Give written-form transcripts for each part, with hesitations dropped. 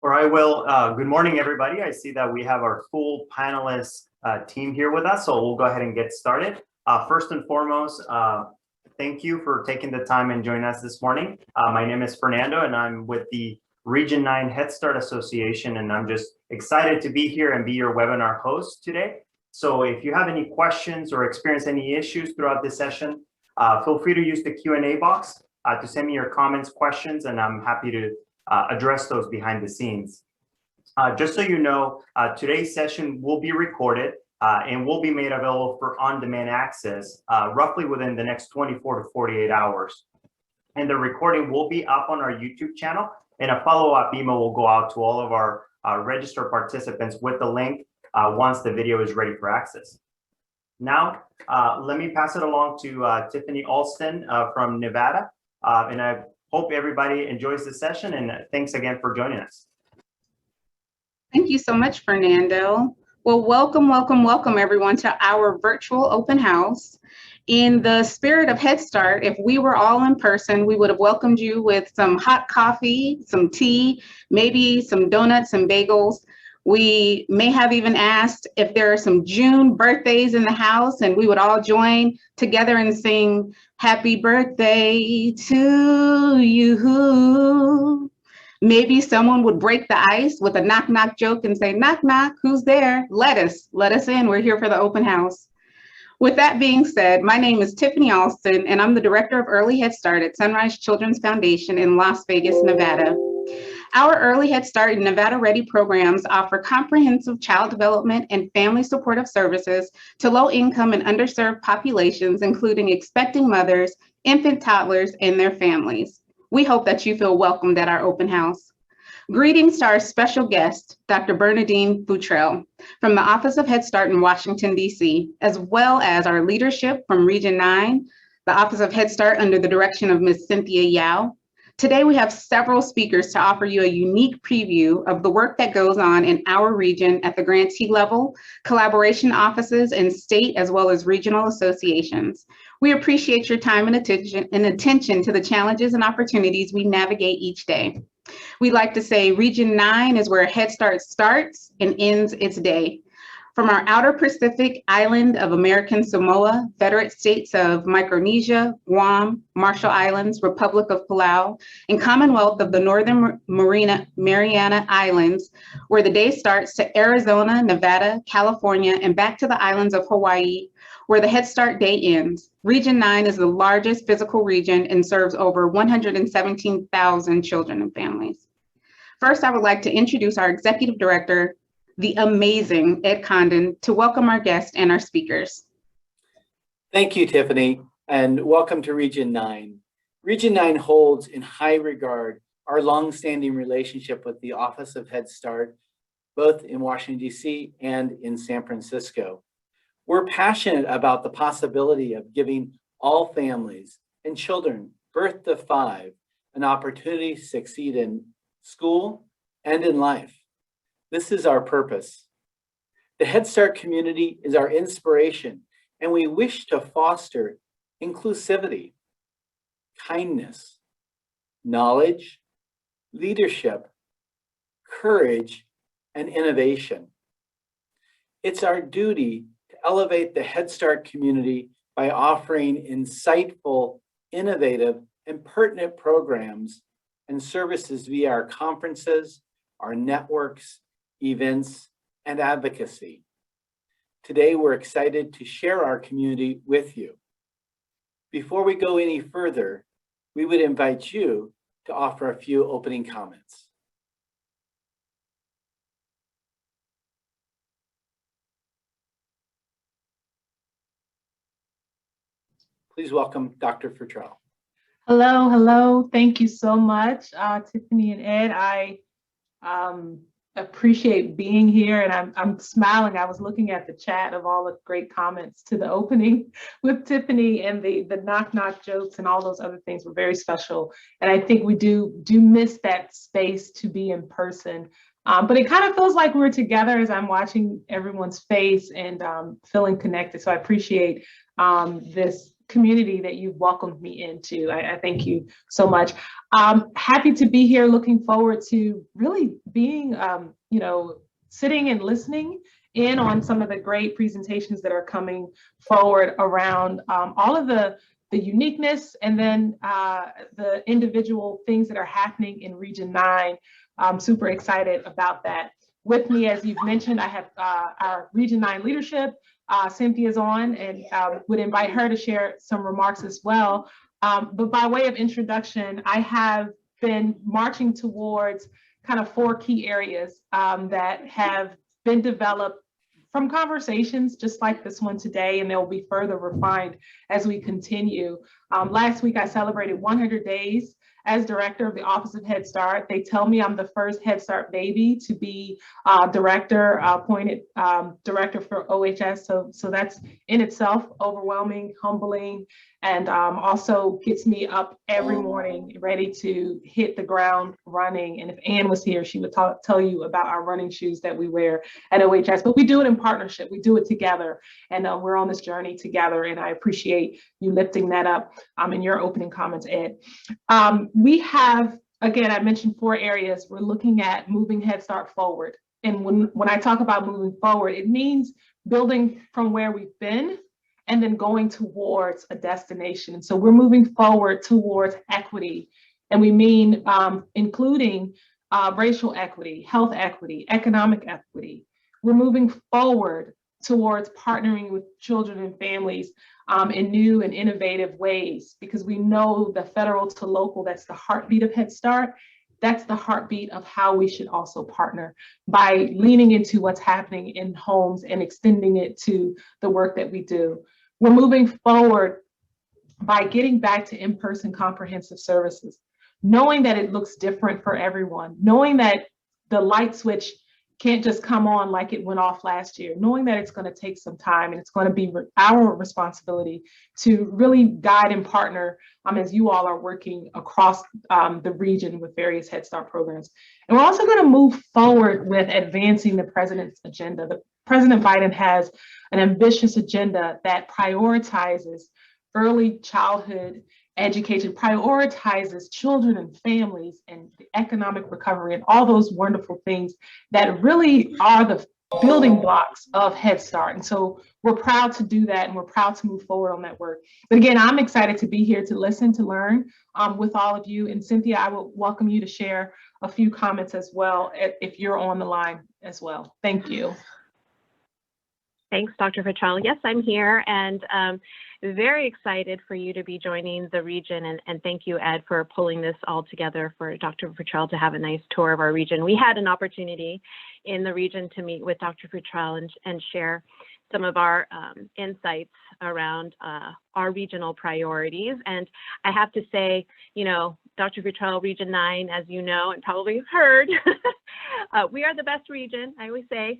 All right, well, good morning, everybody. I see that we have our full panelist team here with us, so we'll go ahead and get started. First and foremost, thank you for taking the time and joining us this morning. My name is Fernando, and I'm with the Region 9 Head Start Association, and I'm just excited to be here and be your webinar host today. So if you have any questions or experience any issues throughout this session, feel free to use the Q&A box to send me your comments, questions, and I'm happy to address those behind the scenes. Just so you know, today's session will be recorded and will be made available for on-demand access roughly within the next 24 to 48 hours. And the recording will be up on our YouTube channel, and a follow-up email will go out to all of our registered participants with the link once the video is ready for access. Now, let me pass it along to Tiffany Alston from Nevada, and I hope everybody enjoys the session, and thanks again for joining us. Thank you so much, Fernando. Well, welcome everyone to our virtual open house. In the spirit of Head Start, if we were all in person, we would have welcomed you with some hot coffee, some tea, maybe some donuts and bagels. We may have even asked if there are some June birthdays in the house, and we would all join together and sing happy birthday to you. Maybe someone would break the ice with a knock knock joke and say, knock knock, who's there? Let us in, we're here for the open house. With that being said, my name is Tiffany Alston, and I'm the Director of Early Head Start at Sunrise Children's Foundation in Las Vegas, Nevada. Our Early Head Start and Nevada Ready programs offer comprehensive child development and family supportive services to low-income and underserved populations, including expecting mothers, infant toddlers, and their families. We hope that you feel welcomed at our open house. Greetings to our special guest, Dr. Bernadine Futrell from the Office of Head Start in Washington, D.C., as well as our leadership from Region 9, the Office of Head Start under the direction of Ms. Cynthia Yao. Today, we have several speakers to offer you a unique preview of the work that goes on in our region at the grantee level, collaboration offices, and state as well as regional associations. We appreciate your time and attention to the challenges and opportunities we navigate each day. We like to say Region 9 is where Head Start starts and ends its day. From our outer Pacific island of American Samoa, federate states of Micronesia, Guam, Marshall Islands, Republic of Palau, and Commonwealth of the Northern Mariana Islands, where the day starts, to Arizona, Nevada, California, and back to the islands of Hawaii, where the Head Start day ends. Region 9 is the largest physical region and serves over 117,000 children and families. First, I would like to introduce our Executive Director, the amazing Ed Condon, to welcome our guests and our speakers. Thank you, Tiffany, and welcome to Region 9. Region 9 holds in high regard our longstanding relationship with the Office of Head Start, both in Washington, D.C. and in San Francisco. We're passionate about the possibility of giving all families and children birth to 5 an opportunity to succeed in school and in life. This is our purpose. The Head Start community is our inspiration, and we wish to foster inclusivity, kindness, knowledge, leadership, courage, and innovation. It's our duty to elevate the Head Start community by offering insightful, innovative, and pertinent programs and services via our conferences, our networks, events, and advocacy. Today, we're excited to share our community with you. Before we go any further, we would invite you to offer a few opening comments. Please welcome Dr. Futrell. Hello. Thank you so much, Tiffany and Ed. I appreciate being here, and I'm smiling. I was looking at the chat of all the great comments to the opening with Tiffany, and the knock knock jokes and all those other things were very special. And I think we do miss that space to be in person. But it kind of feels like we're together as I'm watching everyone's face and feeling connected. So I appreciate this community that you've welcomed me into. I thank you so much. Happy to be here, looking forward to really being, sitting and listening in on some of the great presentations that are coming forward around all of the uniqueness and then the individual things that are happening in Region 9. I'm super excited about that. With me, as you've mentioned, I have our Region 9 leadership. Cynthia's on, and would invite her to share some remarks as well. But by way of introduction, I have been marching towards kind of 4 key areas that have been developed from conversations just like this one today, and they'll be further refined as we continue. Last week, I celebrated 100 days as director of the Office of Head Start. They tell me I'm the first Head Start baby to be appointed director for OHS. So that's in itself overwhelming, humbling, and also gets me up every morning ready to hit the ground running. And if Anne was here, she would tell you about our running shoes that we wear at OHS. But we do it in partnership. We do it together. And we're on this journey together. And I appreciate you lifting that up in your opening comments, Ed. We have, again, I mentioned 4 areas. We're looking at moving Head Start forward. And when I talk about moving forward, it means building from where we've been and then going towards a destination. And so we're moving forward towards equity. And we mean including racial equity, health equity, economic equity. We're moving forward towards partnering with children and families in new and innovative ways, because we know the federal to local, that's the heartbeat of Head Start. That's the heartbeat of how we should also partner by leaning into what's happening in homes and extending it to the work that we do. We're moving forward by getting back to in-person comprehensive services, knowing that it looks different for everyone, knowing that the light switch can't just come on like it went off last year, knowing that it's going to take some time and it's going to be our responsibility to really guide and partner as you all are working across the region with various Head Start programs. And we're also going to move forward with advancing the president's agenda. President Biden has an ambitious agenda that prioritizes early childhood education, prioritizes children and families and the economic recovery and all those wonderful things that really are the building blocks of Head Start. And so we're proud to do that, and we're proud to move forward on that work. But again, I'm excited to be here to listen, to learn with all of you. And Cynthia, I will welcome you to share a few comments as well if you're on the line as well. Thank you. Thanks, Dr. Futrell. Yes, I'm here, and very excited for you to be joining the region. And thank you, Ed, for pulling this all together for Dr. Futrell to have a nice tour of our region. We had an opportunity in the region to meet with Dr. Futrell and share some of our insights around our regional priorities. And I have to say, Dr. Futrell, Region 9, as you know, and probably have heard, we are the best region, I always say.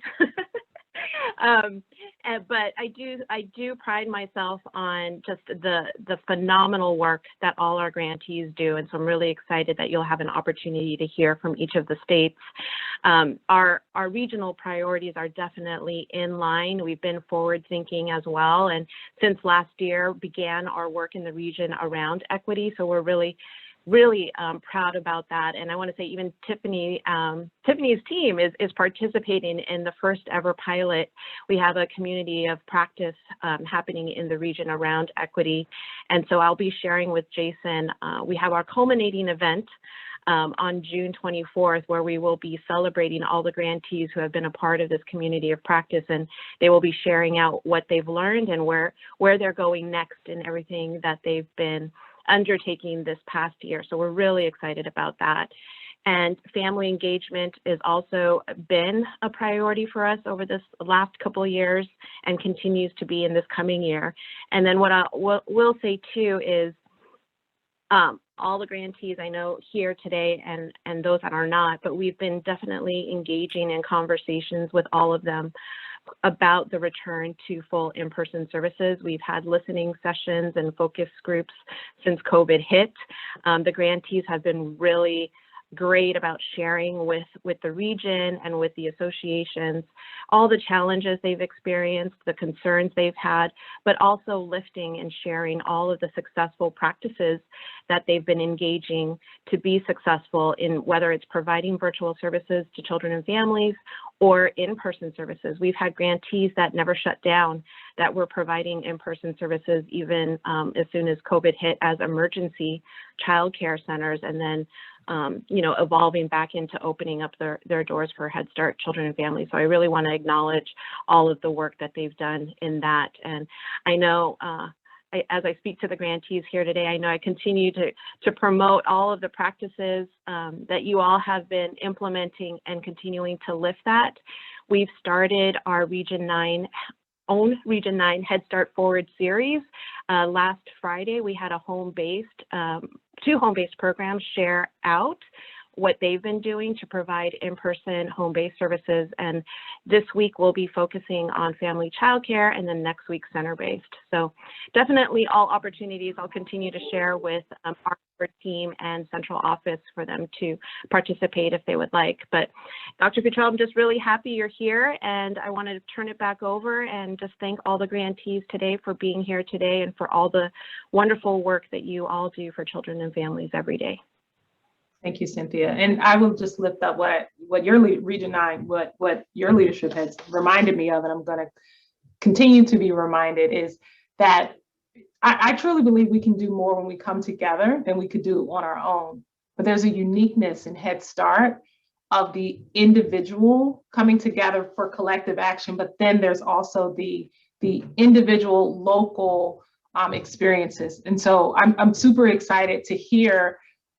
But I do pride myself on just the phenomenal work that all our grantees do, and so I'm really excited that you'll have an opportunity to hear from each of the states. Our regional priorities are definitely in line. We've been forward thinking as well, and since last year began our work in the region around equity, so we're really proud about that. And I want to say even Tiffany's team is participating in the first ever pilot. We have a community of practice happening in the region around equity. And so I'll be sharing with Jason, we have our culminating event on June 24th, where we will be celebrating all the grantees who have been a part of this community of practice, and they will be sharing out what they've learned and where they're going next and everything that they've been undertaking this past year. So we're really excited about that. And family engagement has also been a priority for us over this last couple of years and continues to be in this coming year. And then what I will say too is all the grantees I know here today and those that are not, but we've been definitely engaging in conversations with all of them about the return to full in-person services. We've had listening sessions and focus groups since COVID hit. The grantees have been really great about sharing with the region and with the associations all the challenges they've experienced, the concerns they've had, but also lifting and sharing all of the successful practices that they've been engaging to be successful in, whether it's providing virtual services to children and families or in-person services. We've had grantees that never shut down, that were providing in-person services even as soon as COVID hit as emergency childcare centers, and then evolving back into opening up their doors for Head Start children and families. So I really want to acknowledge all of the work that they've done in that. And I know as I speak to the grantees here today, I know I continue to promote all of the practices that you all have been implementing and continuing to lift that. We've started our Region 9 Head Start Forward series. Last Friday, we had a two home-based programs share out what they've been doing to provide in-person home-based services. And this week we'll be focusing on family childcare, and then next week center-based. So definitely all opportunities I'll continue to share with our team and central office for them to participate if they would like. But Dr. Futrell, I'm just really happy you're here, and I want to turn it back over and just thank all the grantees today for being here today and for all the wonderful work that you all do for children and families every day. Thank you, Cynthia. And I will just lift up what your Region 9, what your leadership has reminded me of, and I'm going to continue to be reminded, is that I truly believe we can do more when we come together than we could do on our own. But there's a uniqueness in Head Start of the individual coming together for collective action, but then there's also the individual local experiences. And so I'm super excited to hear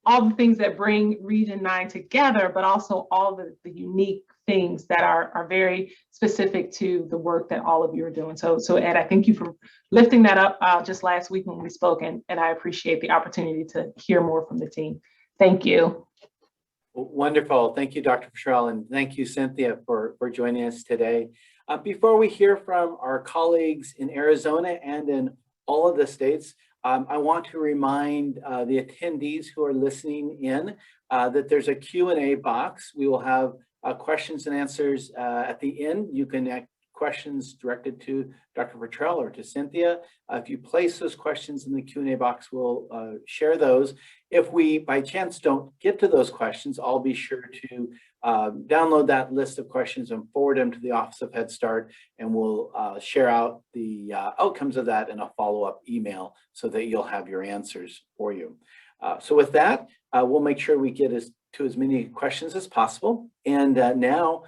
all the things that bring Region 9 together, but also all the unique things that are very specific to the work that all of you are doing. So Ed, I thank you for lifting that up just last week when we spoke, and I appreciate the opportunity to hear more from the team. Thank you. Wonderful. Thank you, Dr. Futrell, and thank you, Cynthia, for joining us today. Before we hear from our colleagues in Arizona and in all of the states, I want to remind the attendees who are listening in that there's a Q&A box. We will have questions and answers at the end. You can ask questions directed to Dr. Futrell or to Cynthia. If you place those questions in the Q&A box, we'll share those. If we, by chance, don't get to those questions, I'll be sure to download that list of questions and forward them to the Office of Head Start, and we'll share out the outcomes of that in a follow-up email so that you'll have your answers for you. So with that, we'll make sure we get to as many questions as possible. And now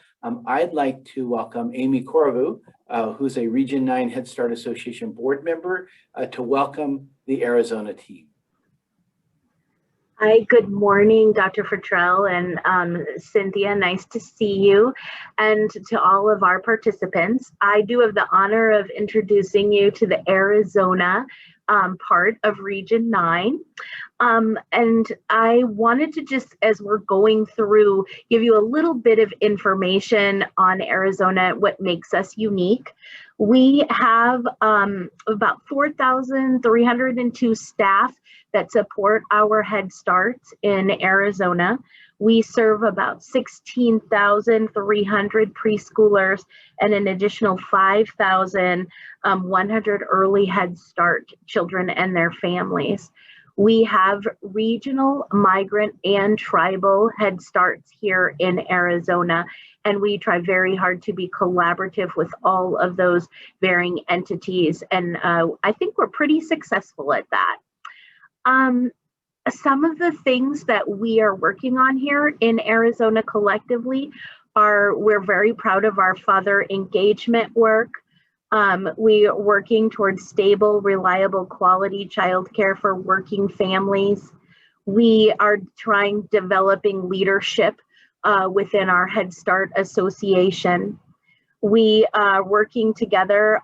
I'd like to welcome Amy Korovu, who's a Region 9 Head Start Association board member, to welcome the Arizona team. Hi, good morning, Dr. Futrell and Cynthia. Nice to see you, and to all of our participants. I do have the honor of introducing you to the Arizona part of Region 9. And I wanted to just, as we're going through, give you a little bit of information on Arizona, what makes us unique. We have about 4,302 staff that support our Head Starts in Arizona. We serve about 16,300 preschoolers and an additional 5,100 early Head Start children and their families. We have regional, migrant, and tribal Head Starts here in Arizona, and we try very hard to be collaborative with all of those varying entities, and I think we're pretty successful at that. Some of the things that we are working on here in Arizona collectively are, we're very proud of our father engagement work. We are working towards stable, reliable, quality childcare for working families. We are developing leadership within our Head Start Association. We are working together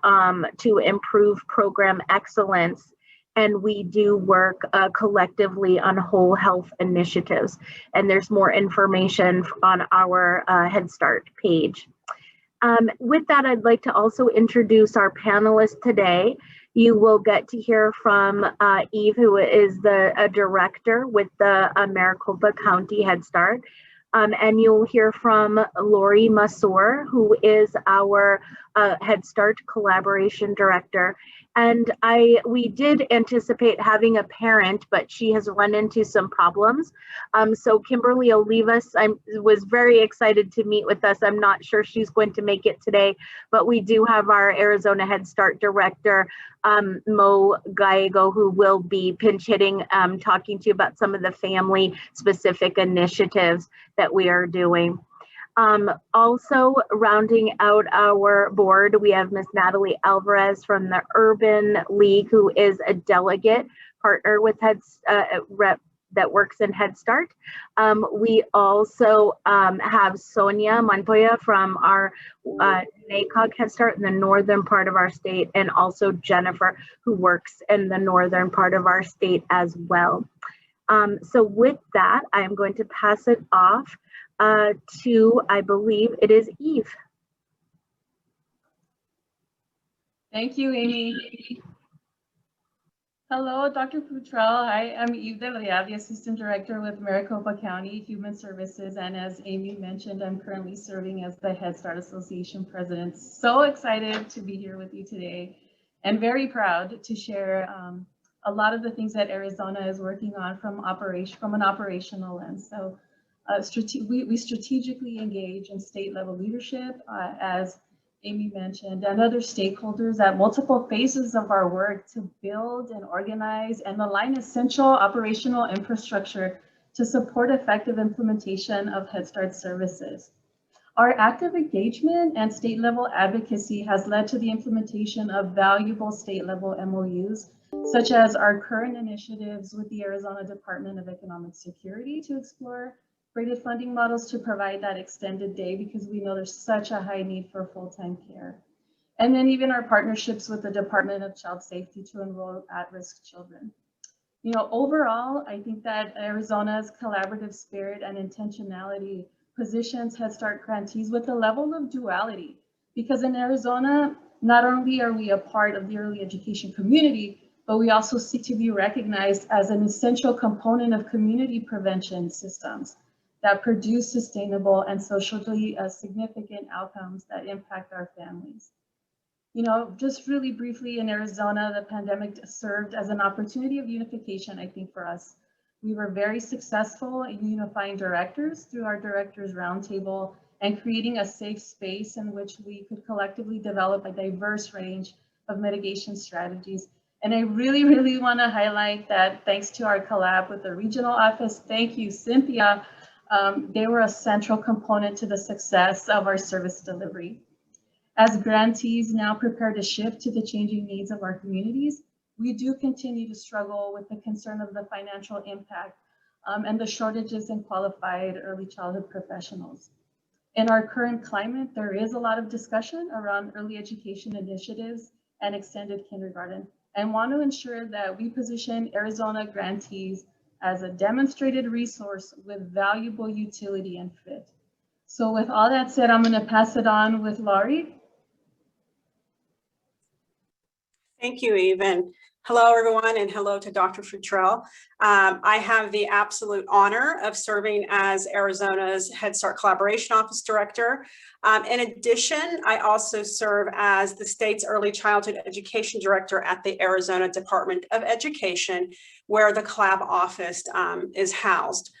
to improve program excellence, and we do work collectively on whole health initiatives. And there's more information on our Head Start page. With that, I'd like to also introduce our panelists today. You will get to hear from Eve, who is a director with the Maricopa County Head Start. And you'll hear from Lori Masur, who is our Head Start Collaboration Director. And we did anticipate having a parent, but she has run into some problems. So Kimberly Olivas, I was very excited to meet with us. I'm not sure she's going to make it today, but we do have our Arizona Head Start Director, Mo Gallego, who will be pinch hitting, talking to you about some of the family specific initiatives that we are doing. Also rounding out our board, we have Miss Natalie Alvarez from the Urban League, who is a delegate partner with rep that works in Head Start. We also have Sonia Montoya from our NACOG Head Start in the northern part of our state, and also Jennifer, who works in the northern part of our state as well. So with that, I'm going to pass it off to, I believe it is Eve. Thank you, Amy. Hello, Dr. Futrell. Hi, I'm Eve De Leal, the Assistant Director with Maricopa County Human Services. And as Amy mentioned, I'm currently serving as the Head Start Association President. So excited to be here with you today and very proud to share a lot of the things that Arizona is working on from an operational lens. So we strategically engage in state level leadership, as Amy mentioned, and other stakeholders at multiple phases of our work to build and organize and align essential operational infrastructure to support effective implementation of Head Start services. Our active engagement and state level advocacy has led to the implementation of valuable state level MOUs, such as our current initiatives with the Arizona Department of Economic Security to explore graded funding models to provide that extended day, because we know there's such a high need for full-time care. And then even our partnerships with the Department of Child Safety to enroll at-risk children. You know, overall, I think that Arizona's collaborative spirit and intentionality positions Head Start grantees with a level of duality, because in Arizona, not only are we a part of the early education community, but we also seek to be recognized as an essential component of community prevention systems that produce sustainable and socially significant outcomes that impact our families. You know, just really briefly, in Arizona, the pandemic served as an opportunity of unification, I think, for us. We were very successful in unifying directors through our Directors Roundtable and creating a safe space in which we could collectively develop a diverse range of mitigation strategies. And I really want to highlight that thanks to our collab with the regional office, thank you, Cynthia, they were a central component to the success of our service delivery. As grantees now prepare to shift to the changing needs of our communities, we do continue to struggle with the concern of the financial impact and the shortages in qualified early childhood professionals. In our current climate, there is a lot of discussion around early education initiatives and extended kindergarten, and want to ensure that we position Arizona grantees as a demonstrated resource with valuable utility and fit. So with all that said, I'm going to pass it on with Laurie. Thank you, Eve, and hello, everyone, and hello to Dr. Futrell. I have the absolute honor of serving as Arizona's Head Start Collaboration Office Director. In addition, I also serve as the state's Early Childhood Education Director at the Arizona Department of Education, where the Collab office is housed.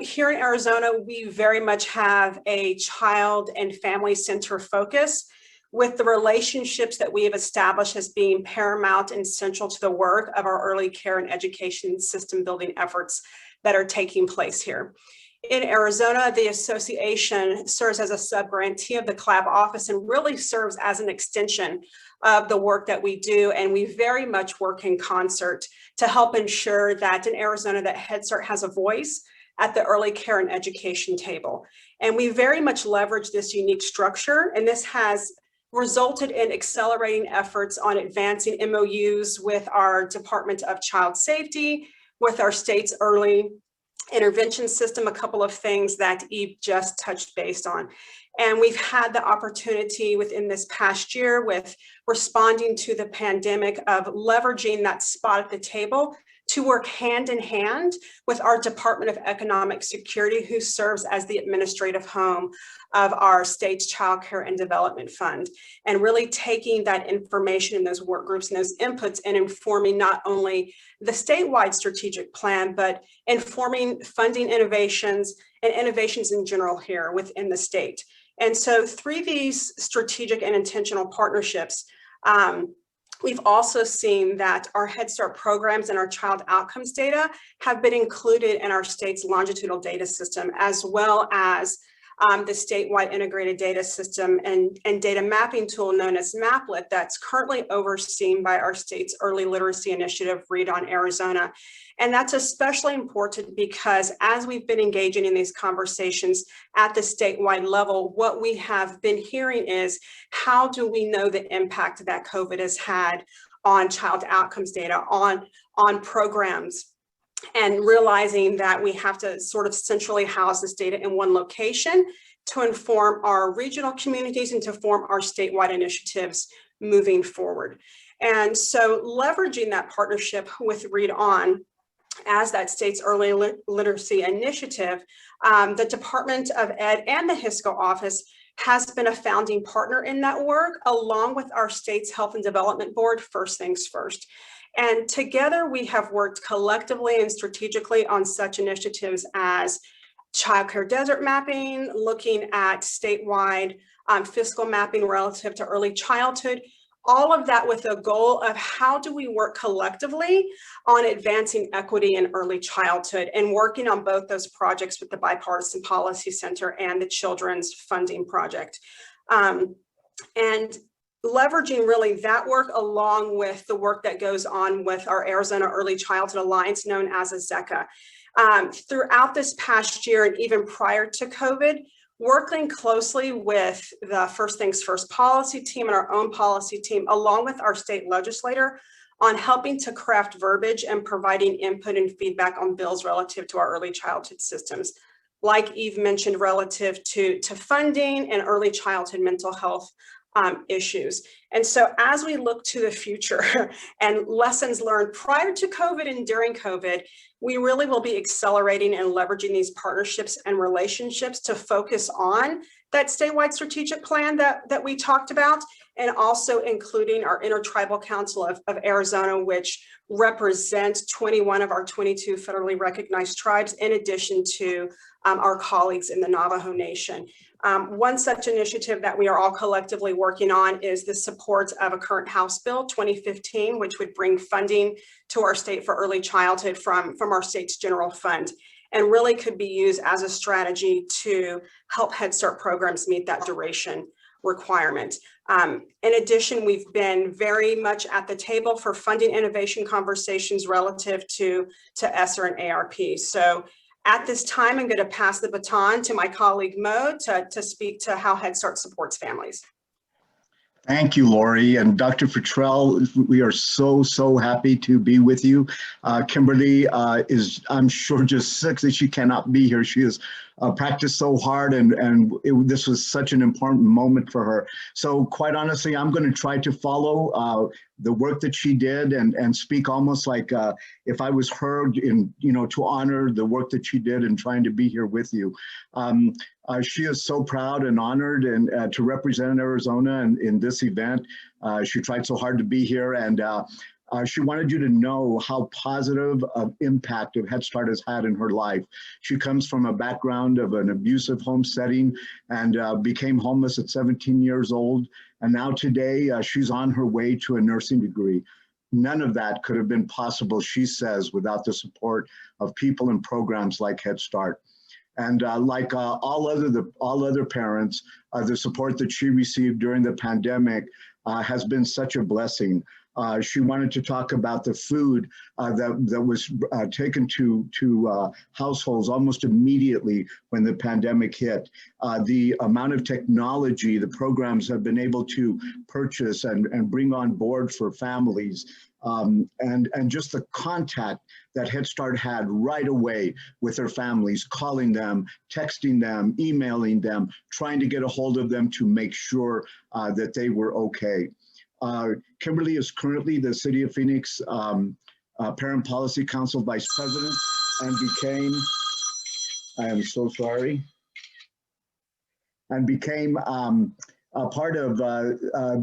Here in Arizona, we very much have a child and family center focus, with the relationships that we have established as being paramount and central to the work of our early care and education system building efforts that are taking place here. In Arizona, the association serves as a sub-grantee of the Collab office and really serves as an extension of the work that we do. And we very much work in concert to help ensure that in Arizona, that Head Start has a voice at the early care and education table. And we very much leverage this unique structure, and this has resulted in accelerating efforts on advancing MOUs with our Department of Child Safety, with our state's early intervention system, a couple of things that Eve just touched base on. And we've had the opportunity within this past year with responding to the pandemic of leveraging that spot at the table to work hand in hand with our Department of Economic Security, who serves as the administrative home of our state's Child Care and Development Fund, and really taking that information in those work groups and those inputs and informing not only the statewide strategic plan, but informing funding innovations and innovations in general here within the state. And so through these strategic and intentional partnerships, we've also seen that our Head Start programs and our child outcomes data have been included in our state's longitudinal data system, as well as the statewide integrated data system and data mapping tool known as Maplet that's currently overseen by our state's early literacy initiative, Read On Arizona. And that's especially important because as we've been engaging in these conversations at the statewide level, what we have been hearing is, how do we know the impact that COVID has had on child outcomes data, on programs, and realizing that we have to sort of centrally house this data in one location to inform our regional communities and to form our statewide initiatives moving forward. And so leveraging that partnership with Read On as that state's early literacy initiative, the Department of Ed and the HISCO office has been a founding partner in that work, along with our state's Health and Development Board, First Things First. And together we have worked collectively and strategically on such initiatives as child care desert mapping, looking at statewide fiscal mapping relative to early childhood, all of that with a goal of how do we work collectively on advancing equity in early childhood, and working on both those projects with the Bipartisan Policy Center and the Children's Funding Project. And leveraging really that work along with the work that goes on with our Arizona Early Childhood Alliance, known as AZECA. Throughout this past year and even prior to COVID, working closely with the First Things First policy team and our own policy team, along with our state legislator, on helping to craft verbiage and providing input and feedback on bills relative to our early childhood systems. Like Eve mentioned, relative to funding and early childhood mental health issues. And so as we look to the future and lessons learned prior to COVID and during COVID, we really will be accelerating and leveraging these partnerships and relationships to focus on that statewide strategic plan that we talked about, and also including our Intertribal Council of Arizona, which represents 21 of our 22 federally recognized tribes, in addition to our colleagues in the Navajo Nation. One such initiative that we are all collectively working on is the support of a current House Bill 2015, which would bring funding to our state for early childhood from our state's general fund, and really could be used as a strategy to help Head Start programs meet that duration requirement. In addition, we've been very much at the table for funding innovation conversations relative to ESSER and ARP. So at this time, I'm going to pass the baton to my colleague Mo to speak to how Head Start supports families. Thank you, Lori. And Dr. Futrell, we are so happy to be with you. Kimberly is, I'm sure, just sick that she cannot be here. She has practiced so hard, and this was such an important moment for her. So quite honestly, I'm going to try to follow the work that she did and speak almost like if I was her, to honor the work that she did and trying to be here with you. She is so proud and honored and to represent Arizona in this event. She tried so hard to be here, and she wanted you to know how positive of impact of Head Start has had in her life. She comes from a background of an abusive home setting and became homeless at 17 years old. And now today she's on her way to a nursing degree. None of that could have been possible, she says, without the support of people and programs like Head Start. And like all other parents, the support that she received during the pandemic has been such a blessing. She wanted to talk about the food that was taken to households almost immediately when the pandemic hit. The amount of technology the programs have been able to purchase and bring on board for families and just the contact that Head Start had right away with their families, calling them, texting them, emailing them, trying to get a hold of them to make sure that they were okay. Kimberly is currently the City of Phoenix Parent Policy Council Vice President and became, I am so sorry, and became a part of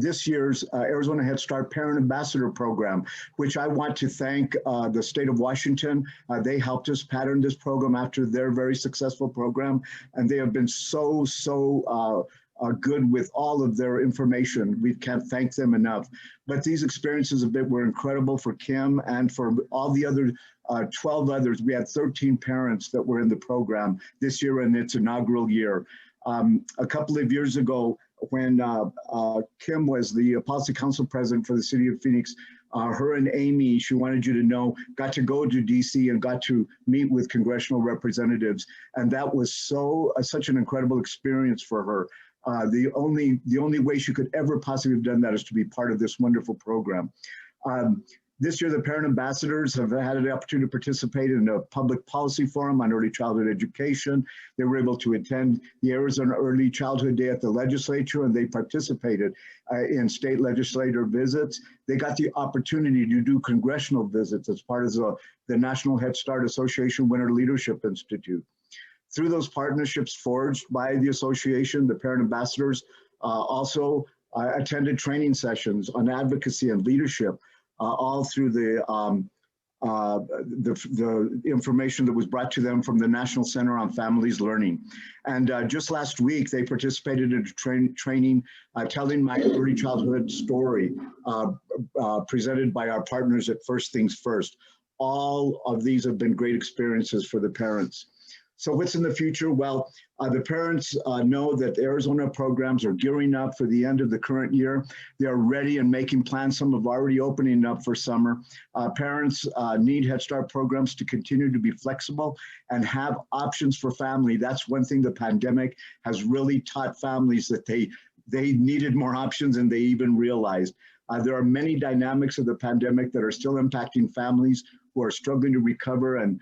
this year's Arizona Head Start Parent Ambassador Program, which I want to thank the state of Washington. They helped us pattern this program after their very successful program, and they have been so good with all of their information. We can't thank them enough. But these experiences were incredible for Kim and for all the other 12 others. We had 13 parents that were in the program this year in its inaugural year. A couple of years ago, when Kim was the Policy Council President for the City of Phoenix, her and Amy, she wanted you to know, got to go to DC and got to meet with congressional representatives. And that was such an incredible experience for her. The only way she could ever possibly have done that is to be part of this wonderful program. This year, the parent ambassadors have had an opportunity to participate in a public policy forum on early childhood education. They were able to attend the Arizona Early Childhood Day at the legislature, and they participated in state legislator visits. They got the opportunity to do congressional visits as part of the National Head Start Association Winter Leadership Institute. Through those partnerships forged by the association, the parent ambassadors also attended training sessions on advocacy and leadership, all through the information that was brought to them from the National Center on Families Learning. And just last week, they participated in training, telling my early childhood story, presented by our partners at First Things First. All of these have been great experiences for the parents. So what's in the future? Well, the parents know that the Arizona programs are gearing up for the end of the current year. They're ready and making plans. Some have already opening up for summer. Parents need Head Start programs to continue to be flexible and have options for family. That's one thing the pandemic has really taught families, that they needed more options and they even realized. There are many dynamics of the pandemic that are still impacting families who are struggling to recover, and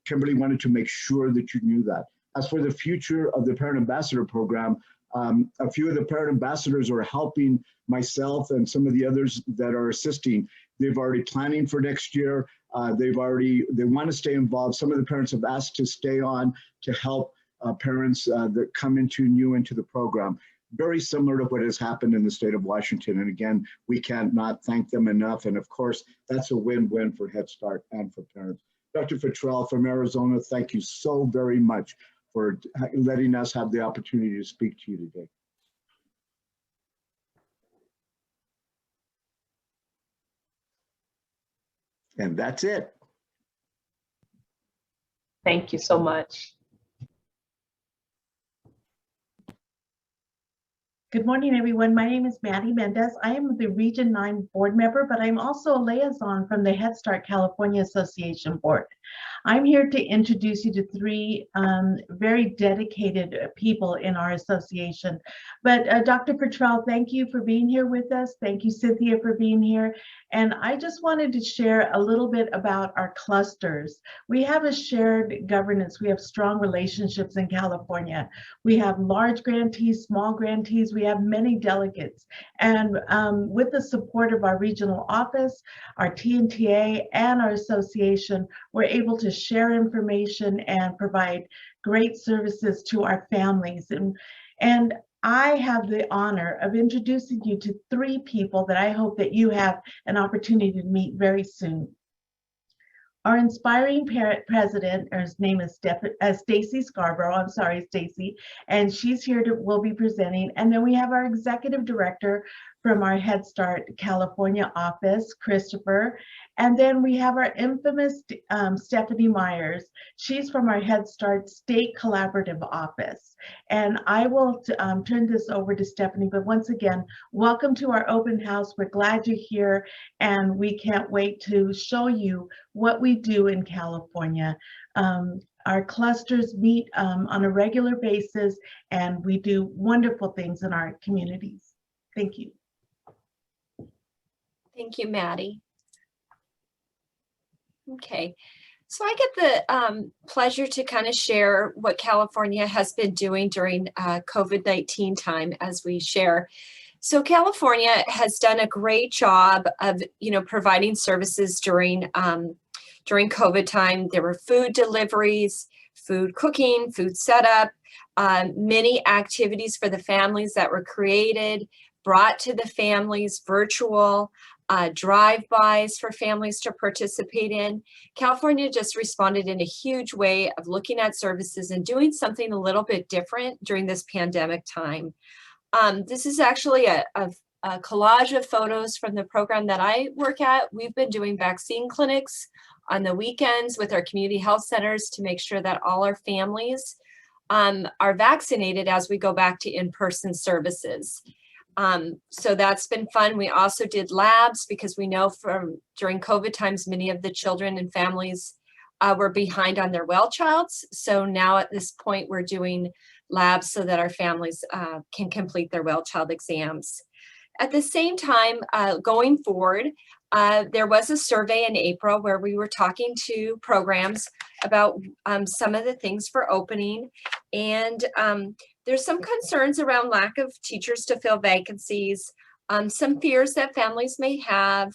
Kimberly wanted to make sure that you knew that. As for the future of the Parent Ambassador Program, a few of the Parent Ambassadors are helping myself and some of the others that are assisting. They've already planning for next year. They want to stay involved. Some of the parents have asked to stay on to help parents that come into the program. Very similar to what has happened in the state of Washington. And again, we can't not thank them enough. And of course, that's a win-win for Head Start and for parents. Dr. Futrell from Arizona, thank you so very much for letting us have the opportunity to speak to you today. And that's it. Thank you so much. Good morning, everyone. My name is Maddie Mendez. I am the Region 9 board member, but I'm also a liaison from the Head Start California Association board. I'm here to introduce you to three very dedicated people in our association. But Dr. Futrell, thank you for being here with us. Thank you, Cynthia, for being here. And I just wanted to share a little bit about our clusters. We have a shared governance. We have strong relationships in California. We have large grantees, small grantees. We have many delegates. And with the support of our regional office, our TNTA, and our association, we're able to share information and provide great services to our families. And I have the honor of introducing you to three people that I hope that you have an opportunity to meet very soon. Our inspiring president, her name is Stacy Scarborough. I'm sorry, Stacy, and she's here will be presenting. And then we have our executive director from our Head Start California office, Christopher. And then we have our infamous Stephanie Myers. She's from our Head Start State Collaborative office. And I will turn this over to Stephanie, but once again, welcome to our open house. We're glad you're here, and we can't wait to show you what we do in California. Our clusters meet on a regular basis, and we do wonderful things in our communities. Thank you. Thank you, Maddie. Okay, so I get the pleasure to kind of share what California has been doing during COVID-19 time as we share. So California has done a great job of, providing services during COVID time. There were food deliveries, food cooking, food setup, many activities for the families that were created, brought to the families, virtual, drive-bys for families to participate in. California just responded in a huge way of looking at services and doing something a little bit different during this pandemic time. This is actually a collage of photos from the program that I work at. We've been doing vaccine clinics on the weekends with our community health centers to make sure that all our families are vaccinated as we go back to in-person services. So that's been fun. We also did labs because we know from during COVID times, many of the children and families were behind on their well childs. So now at this point, we're doing labs so that our families can complete their well child exams. At the same time, going forward, there was a survey in April where we were talking to programs about some of the things for opening, and there's some concerns around lack of teachers to fill vacancies, some fears that families may have,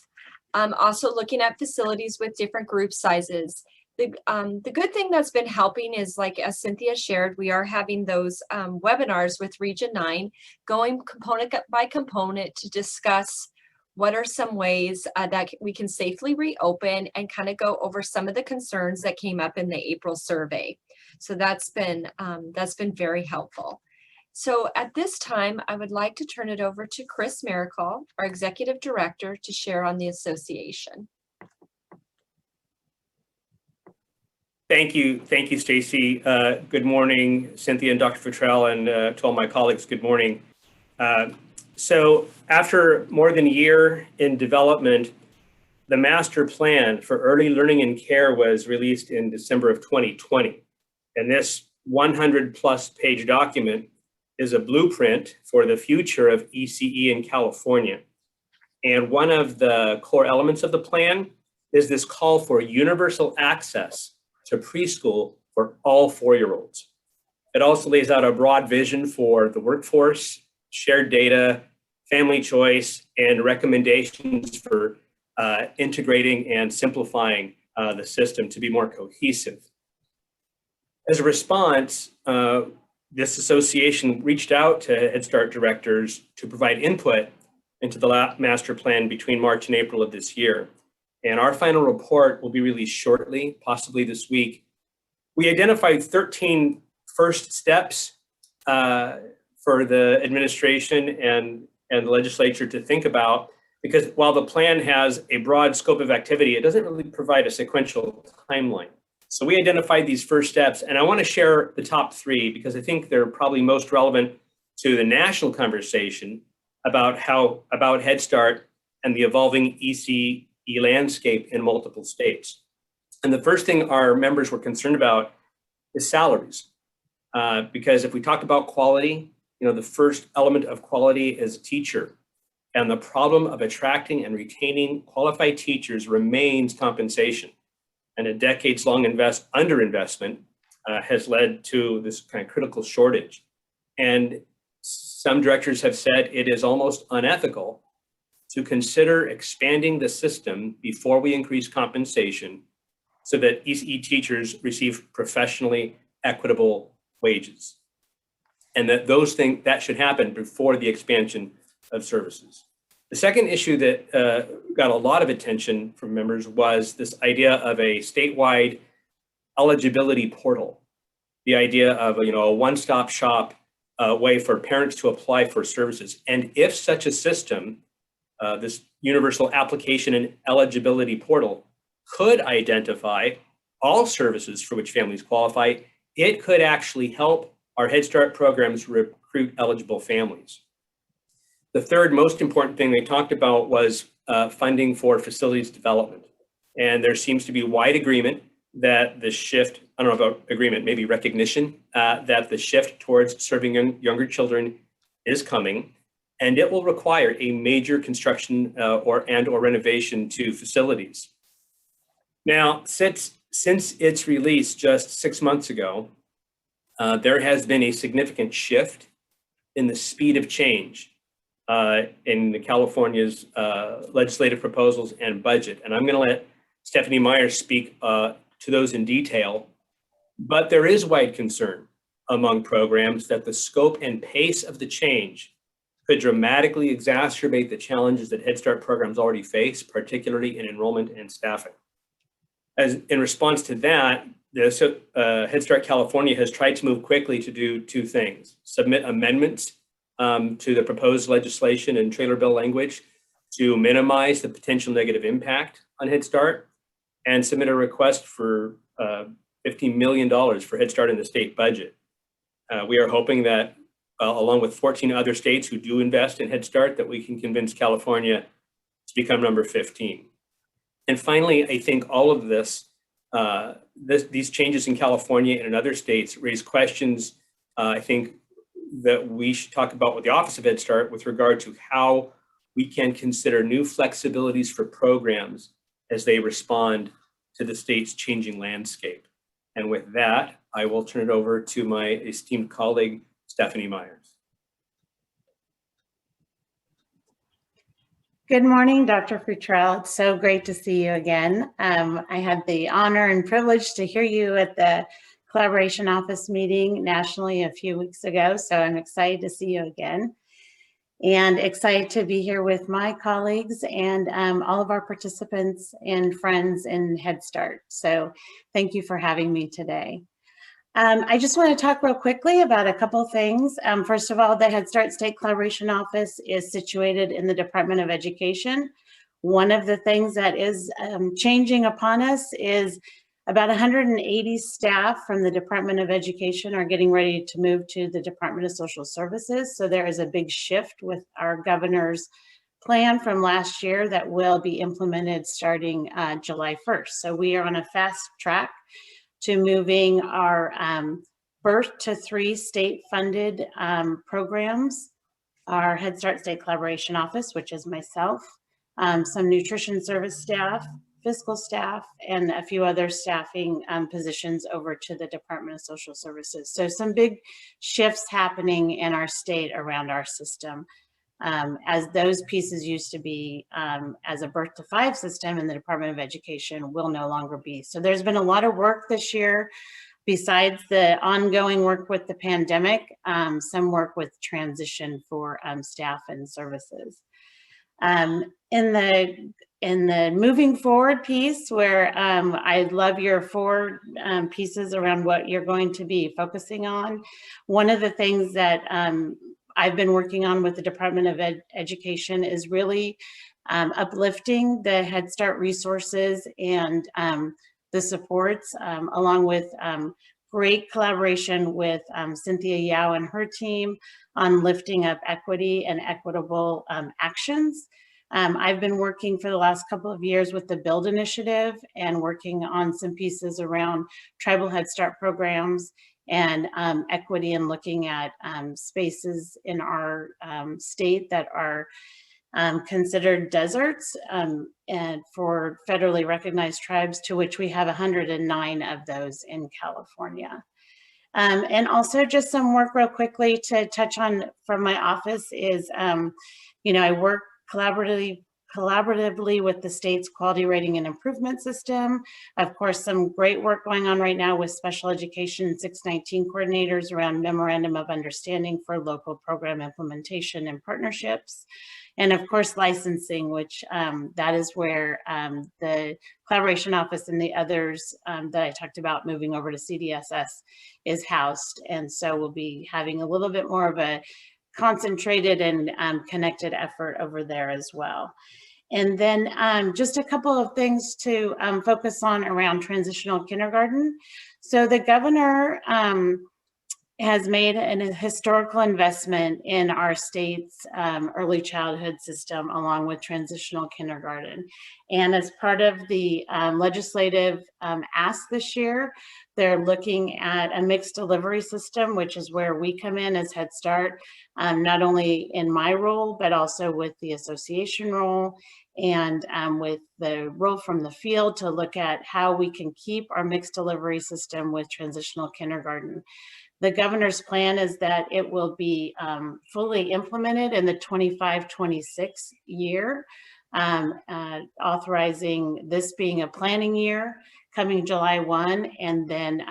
also looking at facilities with different group sizes. The good thing that's been helping is, like as Cynthia shared, we are having those webinars with Region 9, going component by component to discuss what are some ways that we can safely reopen and kind of go over some of the concerns that came up in the April survey. So that's been very helpful. So at this time, I would like to turn it over to Chris Miracle, our Executive Director, to share on the association. Thank you, Stacy. Good morning, Cynthia and Dr. Futrell, and to all my colleagues, good morning. So after more than a year in development, the master plan for early learning and care was released in December of 2020. And this 100+ page document is a blueprint for the future of ECE in California. And one of the core elements of the plan is this call for universal access to preschool for all 4-year-olds. It also lays out a broad vision for the workforce, shared data, family choice, and recommendations for integrating and simplifying the system to be more cohesive. As a response, this association reached out to Head Start directors to provide input into the master plan between March and April of this year. And our final report will be released shortly, possibly this week. We identified 13 first steps for the administration and the legislature to think about, because while the plan has a broad scope of activity, it doesn't really provide a sequential timeline. So we identified these first steps, and I want to share the top 3 because I think they're probably most relevant to the national conversation about Head Start and the evolving ECE landscape in multiple states. And the first thing our members were concerned about is salaries. Because if we talk about quality, the first element of quality is teacher. And the problem of attracting and retaining qualified teachers remains compensation. And a decades-long underinvestment has led to this kind of critical shortage. And some directors have said it is almost unethical to consider expanding the system before we increase compensation so that ECE teachers receive professionally equitable wages. And that should happen before the expansion of services. The second issue that got a lot of attention from members was this idea of a statewide eligibility portal. The idea of a one-stop shop way for parents to apply for services. And if such a system, this universal application and eligibility portal, could identify all services for which families qualify, it could actually help our Head Start programs recruit eligible families. The third most important thing they talked about was funding for facilities development. And there seems to be wide agreement that the shift, I don't know about agreement, maybe recognition, that the shift towards serving younger children is coming. and it will require a major construction or renovation to facilities. Now, since its release just 6 months ago, there has been a significant shift in the speed of change in California's legislative proposals and budget. And I'm going to let Stephanie Myers speak to those in detail. But there is wide concern among programs that the scope and pace of the change could dramatically exacerbate the challenges that Head Start programs already face, particularly in enrollment and staffing. As in response to that, Head Start California has tried to move quickly to do two things: submit amendments to the proposed legislation and trailer bill language to minimize the potential negative impact on Head Start, and submit a request for $15 million for Head Start in the state budget. We are hoping that along with 14 other states who do invest in Head Start, that we can convince California to become number 15. And finally, I think all of this, these changes in California and in other states raise questions, I think, that we should talk about with the Office of Head Start with regard to how we can consider new flexibilities for programs as they respond to the state's changing landscape. And with that, I will turn it over to my esteemed colleague, Stephanie Myers. Good morning, Dr. Futrell. It's so great to see you again. I had the honor and privilege to hear you at the Collaboration Office meeting nationally a few weeks ago, so I'm excited to see you again. And excited to be here with my colleagues and all of our participants and friends in Head Start. So thank you for having me today. I just want to talk real quickly about a couple things. First of all, the Head Start State Collaboration Office is situated in the Department of Education. One of the things that is changing upon us is about 180 staff from the Department of Education are getting ready to move to the Department of Social Services. So there is a big shift with our governor's plan from last year that will be implemented starting July 1st. So we are on a fast track to moving our birth to 3 state-funded programs, our Head Start State Collaboration Office, which is myself, some nutrition service staff, fiscal staff, and a few other staffing positions over to the Department of Social Services. So some big shifts happening in our state around our system. As those pieces used to be as a birth to 5 system in the Department of Education will no longer be. So there's been a lot of work this year besides the ongoing work with the pandemic, some work with transition for staff and services. In the moving forward piece, where I love your 4 pieces around what you're going to be focusing on. One of the things that I've been working on with the Department of Education is really uplifting the Head Start resources and the supports, along with great collaboration with Cynthia Yao and her team on lifting up equity and equitable actions. I've been working for the last couple of years with the BUILD initiative and working on some pieces around tribal Head Start programs and equity, and looking at spaces in our state that are considered deserts and for federally recognized tribes, to which we have 109 of those in California. And also just some work real quickly to touch on from my office is, I work collaboratively with the state's quality rating and improvement system. Of course, some great work going on right now with special education 619 coordinators around memorandum of understanding for local program implementation and partnerships. And of course, licensing, which that is where the Collaboration Office and the others that I talked about moving over to CDSS is housed. And so we'll be having a little bit more of a concentrated and connected effort over there as well. And then just a couple of things to focus on around transitional kindergarten. So the governor has made an historical investment in our state's early childhood system, along with transitional kindergarten. And as part of the legislative ask this year, they're looking at a mixed delivery system, which is where we come in as Head Start, not only in my role, but also with the association role and with the role from the field to look at how we can keep our mixed delivery system with transitional kindergarten. The governor's plan is that it will be fully implemented in the 25-26 year, authorizing this being a planning year coming July 1, and then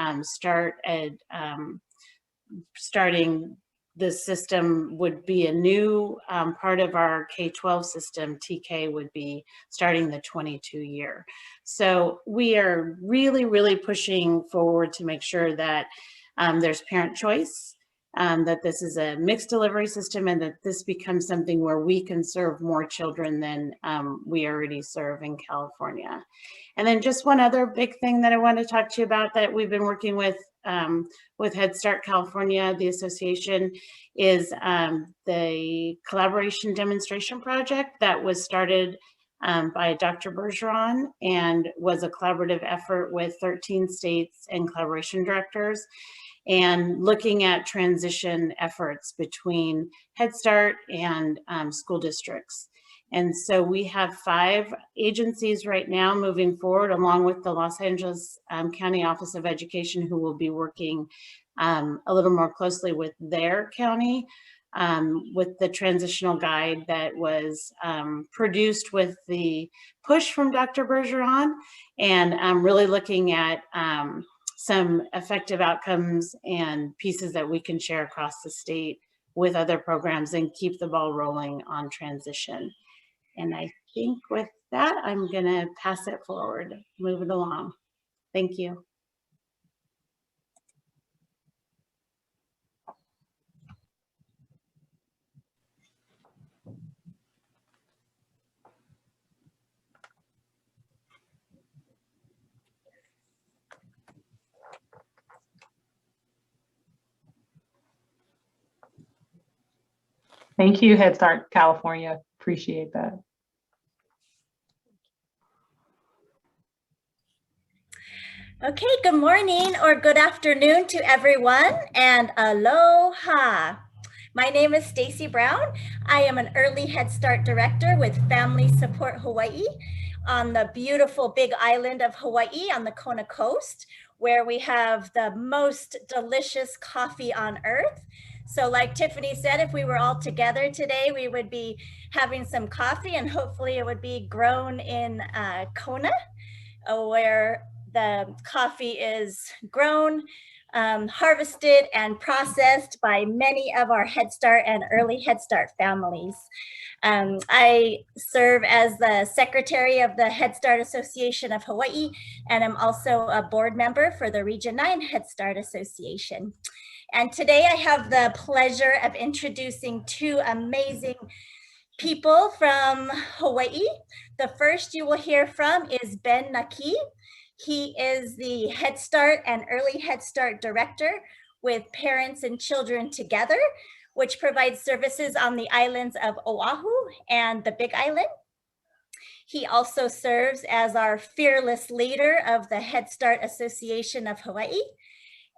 starting the system would be a new part of our K-12 system. TK would be starting the 22 year. So we are really, really pushing forward to make sure that there's parent choice, that this is a mixed delivery system, and that this becomes something where we can serve more children than we already serve in California. And then just one other big thing that I want to talk to you about that we've been working with Head Start California, the association, is the collaboration demonstration project that was started by Dr. Bergeron and was a collaborative effort with 13 states and collaboration directors, and looking at transition efforts between Head Start and school districts. And so we have 5 agencies right now moving forward, along with the Los Angeles County Office of Education, who will be working a little more closely with their county with the transitional guide that was produced with the push from Dr. Bergeron, and really looking at some effective outcomes and pieces that we can share across the state with other programs and keep the ball rolling on transition. And I think with that, I'm gonna pass it forward, move it along. Thank you. Thank you, Head Start California. Appreciate that. Okay, good morning or good afternoon to everyone, and aloha. My name is Stacy Brown. I am an early Head Start director with Family Support Hawaii on the beautiful big island of Hawaii on the Kona coast, where we have the most delicious coffee on earth. So like Tiffany said, if we were all together today, we would be having some coffee, and hopefully it would be grown in Kona, where the coffee is grown, harvested, and processed by many of our Head Start and early Head Start families. I serve as the secretary of the Head Start Association of Hawaii, and I'm also a board member for the Region 9 Head Start Association. And today I have the pleasure of introducing 2 amazing people from Hawaii. The first you will hear from is Ben Naki. He is the Head Start and Early Head Start Director with Parents and Children Together, which provides services on the islands of Oahu and the Big Island. He also serves as our fearless leader of the Head Start Association of Hawaii.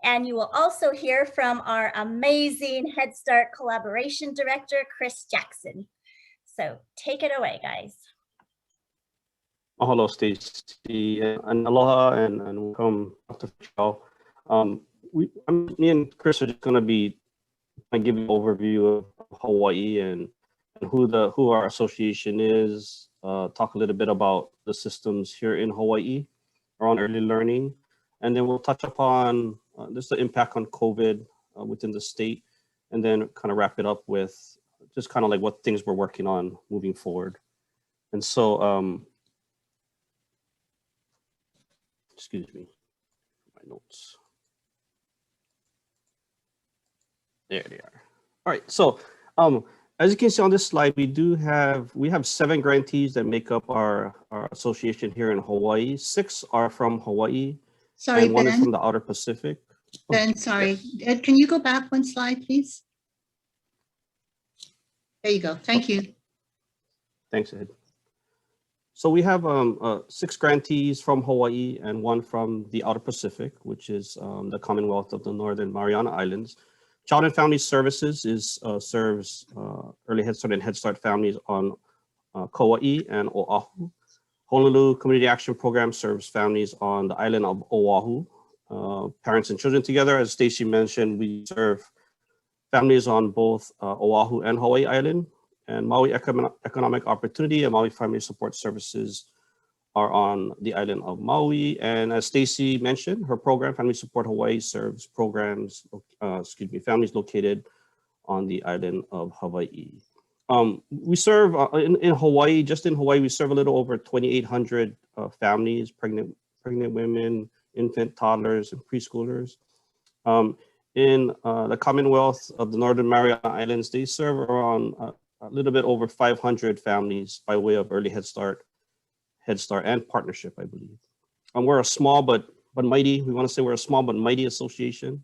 And you will also hear from our amazing Head Start Collaboration Director, Chris Jackson. So take it away, guys. Mahalo, Stacy, and aloha, and welcome, Dr. Futrell. Me and Chris are just going to be give you an overview of Hawaii and who our association is. Talk a little bit about the systems here in Hawaii around early learning, and then we'll touch upon just the impact on COVID within the state, and then kind of wrap it up with just kind of like what things we're working on moving forward. And so, excuse me, my notes. There they are. All right, so as you can see on this slide, we have 7 grantees that make up our association here in Hawaii. 6 are from Hawaii, Sorry, and 1 Ben. is from the Outer Pacific. Ben, sorry. Ed, can you go back one slide, please? There you go. Thank you. Thanks, Ed. So we have 6 grantees from Hawaii and 1 from the Outer Pacific, which is the Commonwealth of the Northern Mariana Islands. Child and Family Services serves early Head Start and Head Start families on Kauai and Oahu. Honolulu Community Action Program serves families on the island of Oahu. Parents and Children Together, as Stacy mentioned, we serve families on both Oahu and Hawaii Island. And Maui Economic Opportunity and Maui Family Support Services are on the island of Maui. And as Stacy mentioned, her program, Family Support Hawaii, serves families located on the island of Hawaii. We serve in Hawaii, just in Hawaii, we serve a little over 2,800 families, pregnant women, infant, toddlers, and preschoolers. In the Commonwealth of the Northern Mariana Islands, they serve around a little bit over 500 families by way of early Head Start, and partnership, I believe. We're a small but mighty. We want to say we're a small but mighty association.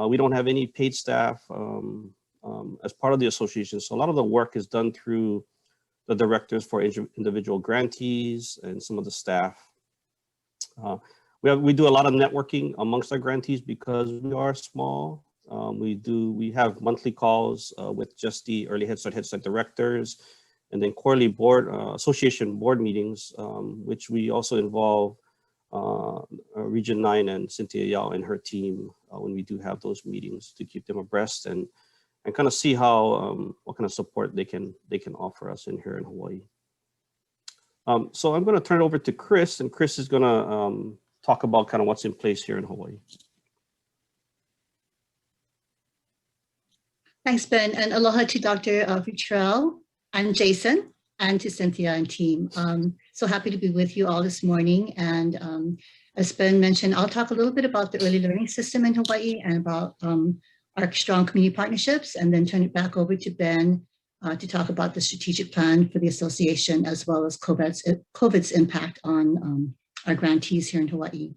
We don't have any paid staff as part of the association, so a lot of the work is done through the directors for individual grantees and some of the staff. We do a lot of networking amongst our grantees because we are small. We have monthly calls with just the early Head Start directors, and then quarterly association board meetings, which we also involve Region 9 and Cynthia Yao and her team when we do have those meetings to keep them abreast and kind of see how what kind of support they can offer us here in Hawaii. So I'm going to turn it over to Chris, and Chris is going to talk about kind of what's in place here in Hawaii. Thanks, Ben, and aloha to Dr. Futrell and Jason, and to Cynthia and team. So happy to be with you all this morning. And as Ben mentioned, I'll talk a little bit about the early learning system in Hawaii and about our strong community partnerships, and then turn it back over to Ben to talk about the strategic plan for the association, as well as COVID's impact on our grantees here in Hawaii.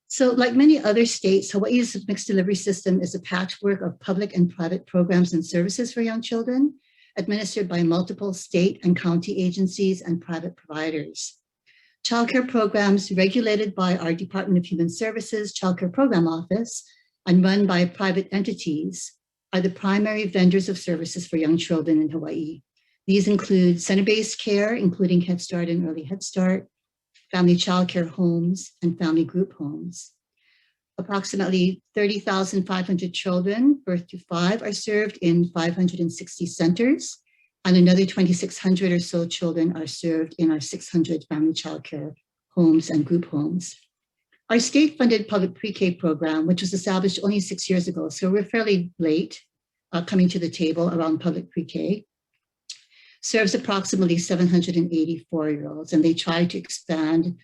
So like many other states, Hawaii's mixed delivery system is a patchwork of public and private programs and services for young children, administered by multiple state and county agencies and private providers. Childcare programs regulated by our Department of Human Services Childcare Program Office and run by private entities are the primary vendors of services for young children in Hawaii. These include center-based care, including Head Start and Early Head Start, family childcare homes, and family group homes. Approximately 30,500 children, birth to 5, are served in 560 centers, and another 2,600 or so children are served in our 600 family childcare homes and group homes. Our state-funded public pre-K program, which was established only 6 years ago, so we're fairly late coming to the table around public pre-K, serves approximately 784-year-olds, and they try to expand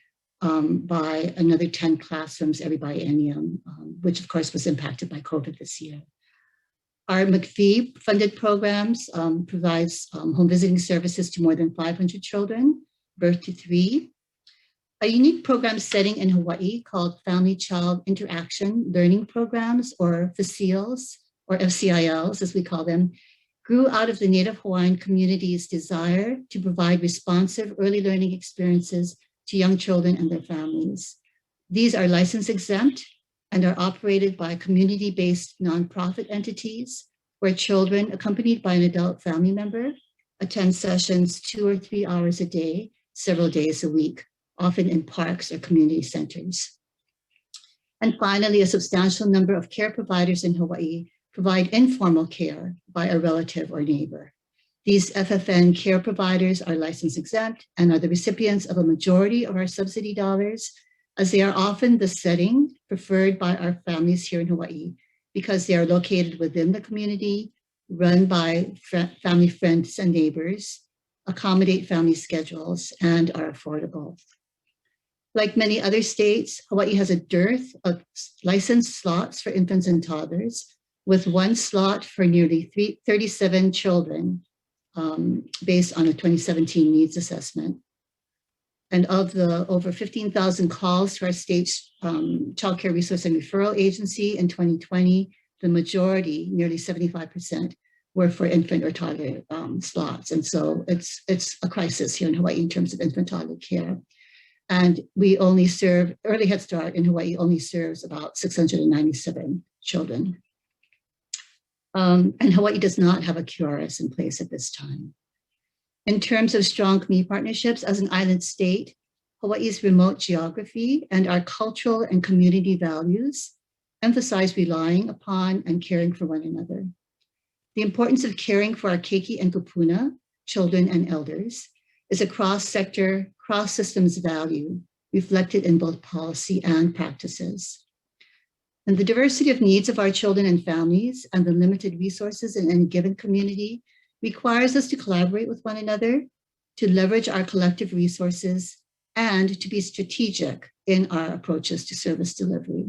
by another 10 classrooms every biennium, which of course was impacted by COVID this year. Our McPhee funded programs provides home visiting services to more than 500 children, birth to 3. A unique program setting in Hawaii called Family Child Interaction Learning Programs, or FCILs, or FCILs as we call them, grew out of the Native Hawaiian community's desire to provide responsive early learning experiences to young children and their families. These are license exempt and are operated by community-based nonprofit entities where children accompanied by an adult family member attend sessions 2 or 3 hours a day, several days a week, often in parks or community centers. And finally, a substantial number of care providers in Hawaii provide informal care by a relative or neighbor. These FFN care providers are license exempt and are the recipients of a majority of our subsidy dollars, as they are often the setting preferred by our families here in Hawaii because they are located within the community, run by family friends and neighbors, accommodate family schedules, and are affordable. Like many other states, Hawaii has a dearth of licensed slots for infants and toddlers, with 1 slot for nearly 37 children based on a 2017 needs assessment. And of the over 15,000 calls to our state's Child Care Resource and Referral Agency in 2020, the majority, nearly 75%, were for infant or toddler slots. And so it's a crisis here in Hawaii in terms of infant toddler care. And we only serve, Early Head Start in Hawaii only serves about 697 children. And Hawaii does not have a QRS in place at this time. In terms of strong community partnerships, as an island state, Hawaii's remote geography and our cultural and community values emphasize relying upon and caring for one another. The importance of caring for our keiki and kupuna, children and elders, is a cross-sector, cross-systems value reflected in both policy and practices. And the diversity of needs of our children and families and the limited resources in any given community requires us to collaborate with one another, to leverage our collective resources, and to be strategic in our approaches to service delivery.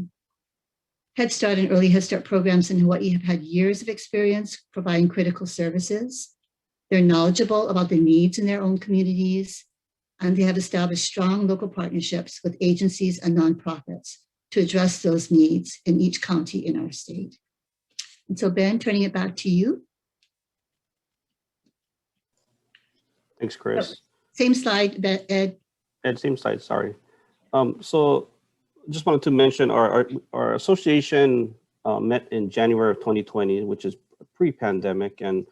Head Start and Early Head Start programs in Hawaii have had years of experience providing critical services. They're knowledgeable about the needs in their own communities, and they have established strong local partnerships with agencies and nonprofits to address those needs in each county in our state. And so Ben, turning it back to you. Thanks, Chris. Same slide, Ed. Ed, same slide, sorry. So just wanted to mention our association met in January of 2020, which is pre-pandemic, and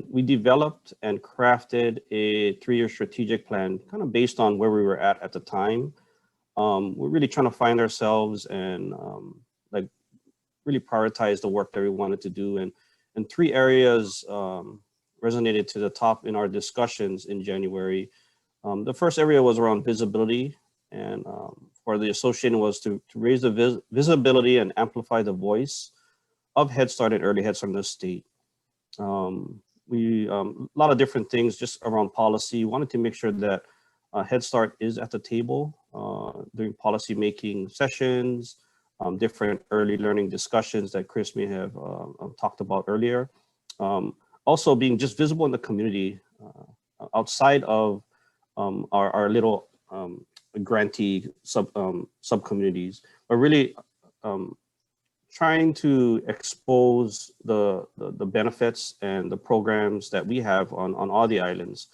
we developed and crafted a 3-year strategic plan, kind of based on where we were at the time. We're really trying to find ourselves and like really prioritize the work that we wanted to do. And 3 areas resonated to the top in our discussions in January. The first area was around visibility, and for the association was to raise the visibility and amplify the voice of Head Start and Early Head Start in the state. A lot of different things just around policy. We wanted to make sure that Head Start is at the table during policy making sessions, different early learning discussions that Chris may have talked about earlier. Also being just visible in the community outside of our little grantee sub-communities, but really trying to expose the benefits and the programs that we have on all the islands.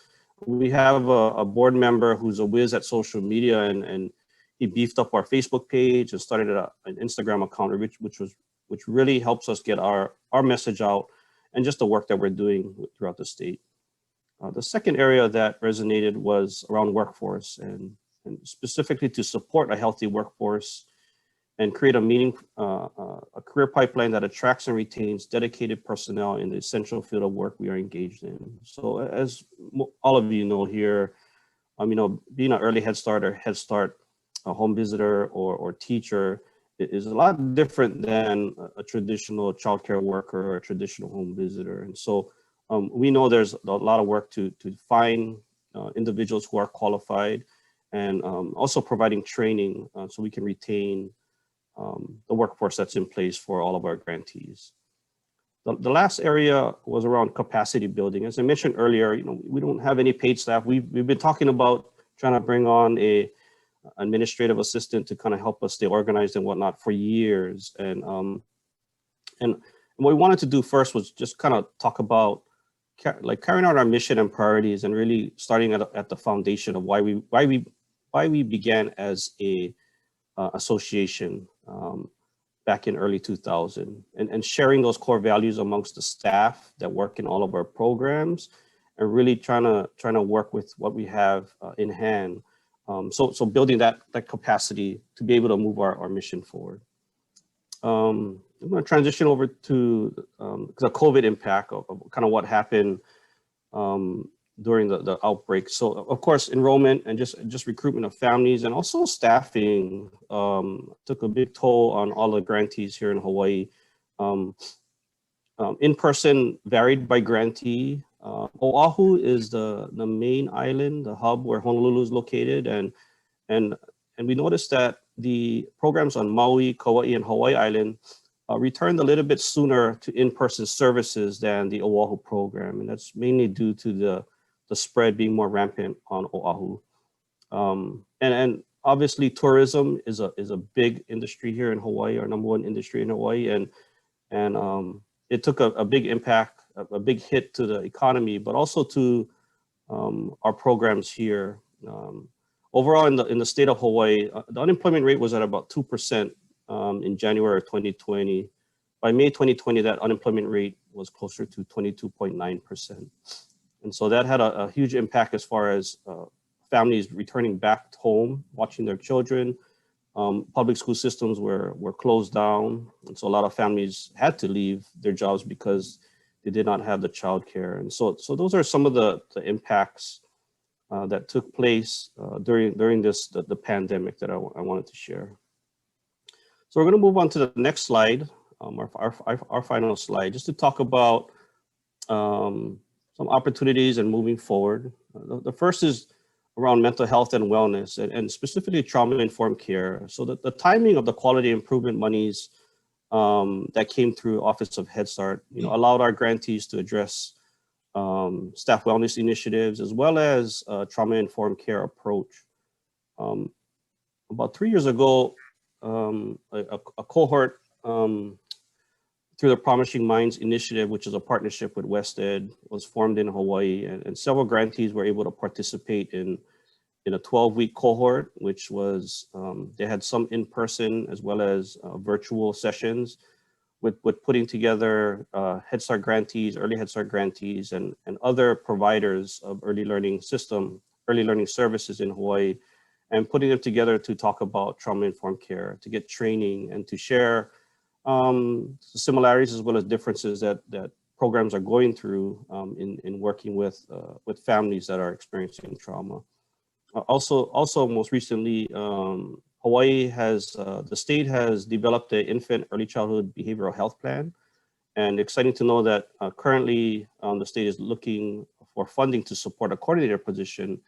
We have a board member who's a whiz at social media, and he beefed up our Facebook page and started an Instagram account, which really helps us get our message out and just the work that we're doing throughout the state. The second area that resonated was around workforce, and specifically to support a healthy workforce and create a career pipeline that attracts and retains dedicated personnel in the essential field of work we are engaged in. So as all of you know here, being an early Head Start or Head Start a home visitor or teacher is a lot different than a traditional childcare worker or a traditional home visitor. And so we know there's a lot of work to find individuals who are qualified, and also providing training so we can retain the workforce that's in place for all of our grantees. The last area was around capacity building. As I mentioned earlier, we don't have any paid staff. We've been talking about trying to bring on a administrative assistant to kind of help us stay organized and whatnot for years. And what we wanted to do first was just kind of talk about carrying out our mission and priorities, and really starting at the foundation of why we began as a association back in early 2000, and sharing those core values amongst the staff that work in all of our programs, and really trying to work with what we have in hand. So building that capacity to be able to move our mission forward. I'm going to transition over to the COVID impact of kind of what happened during the outbreak. So of course, enrollment and just recruitment of families, and also staffing took a big toll on all the grantees here in Hawaii. In-person varied by grantee. Oahu is the main island, the hub where Honolulu is located, and we noticed that the programs on Maui, Kauai, and Hawaii Island returned a little bit sooner to in-person services than the Oahu program, and that's mainly due to the spread being more rampant on Oahu. And obviously tourism is a big industry here in Hawaii, our number one industry in Hawaii, and it took a big impact, a big hit to the economy, but also to our programs here. Overall, in the state of Hawaii, the unemployment rate was at about 2% in January of 2020. By May 2020, that unemployment rate was closer to 22.9%. And so that had a huge impact as far as families returning back home, watching their children. Public school systems were closed down. And so a lot of families had to leave their jobs because they did not have the childcare. And so those are some of the impacts that took place during the pandemic that I wanted to share. So we're going to move on to the next slide, our final slide, just to talk about some opportunities and moving forward. The first is around mental health and wellness, and specifically trauma-informed care. So the timing of the quality improvement monies that came through Office of Head Start, allowed our grantees to address staff wellness initiatives, as well as trauma-informed care approach. About 3 years ago, a cohort through the Promising Minds Initiative, which is a partnership with WestEd, was formed in Hawaii, and several grantees were able to participate in a 12-week cohort, which was, they had some in-person as well as virtual sessions with putting together Head Start grantees, early Head Start grantees, and other providers of early learning services in Hawaii, and putting them together to talk about trauma-informed care, to get training and to share similarities as well as differences that programs are going through in working with families that are experiencing trauma. Also most recently, Hawaii has, the state has developed an infant early childhood behavioral health plan, and exciting to know that currently the state is looking for funding to support a coordinator position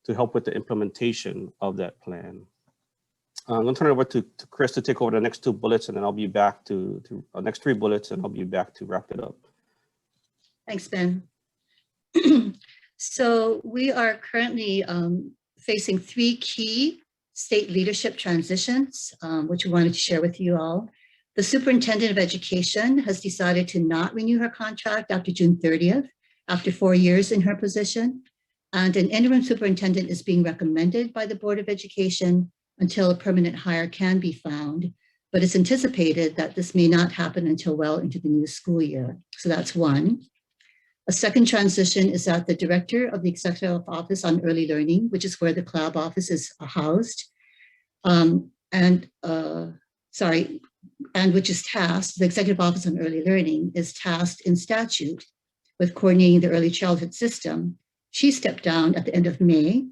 to help with the implementation of that plan. I'm going to turn it over to Chris to take over the next two bullets, and then I'll be back to next three bullets, and I'll be back to wrap it up. Thanks, Ben. So we are currently facing three key state leadership transitions, which we wanted to share with you all. The Superintendent of Education has decided to not renew her contract after June 30th, after 4 years in her position. And an interim superintendent is being recommended by the Board of Education until a permanent hire can be found. But it's anticipated that this may not happen until well into the new school year. So that's one. A second transition is that the Director of the Executive Office on Early Learning, which is where the CLAB office is housed, and which is tasked, the Executive Office on Early Learning is tasked in statute with coordinating the early childhood system. She stepped down at the end of May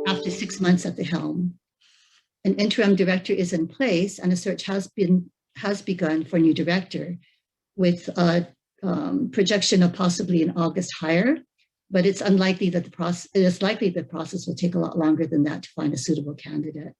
after 6 months at the helm. An interim director is in place, and a search has begun for a new director, with a projection of possibly an August hire, but it's unlikely that it is likely the process will take a lot longer than that to find a suitable candidate.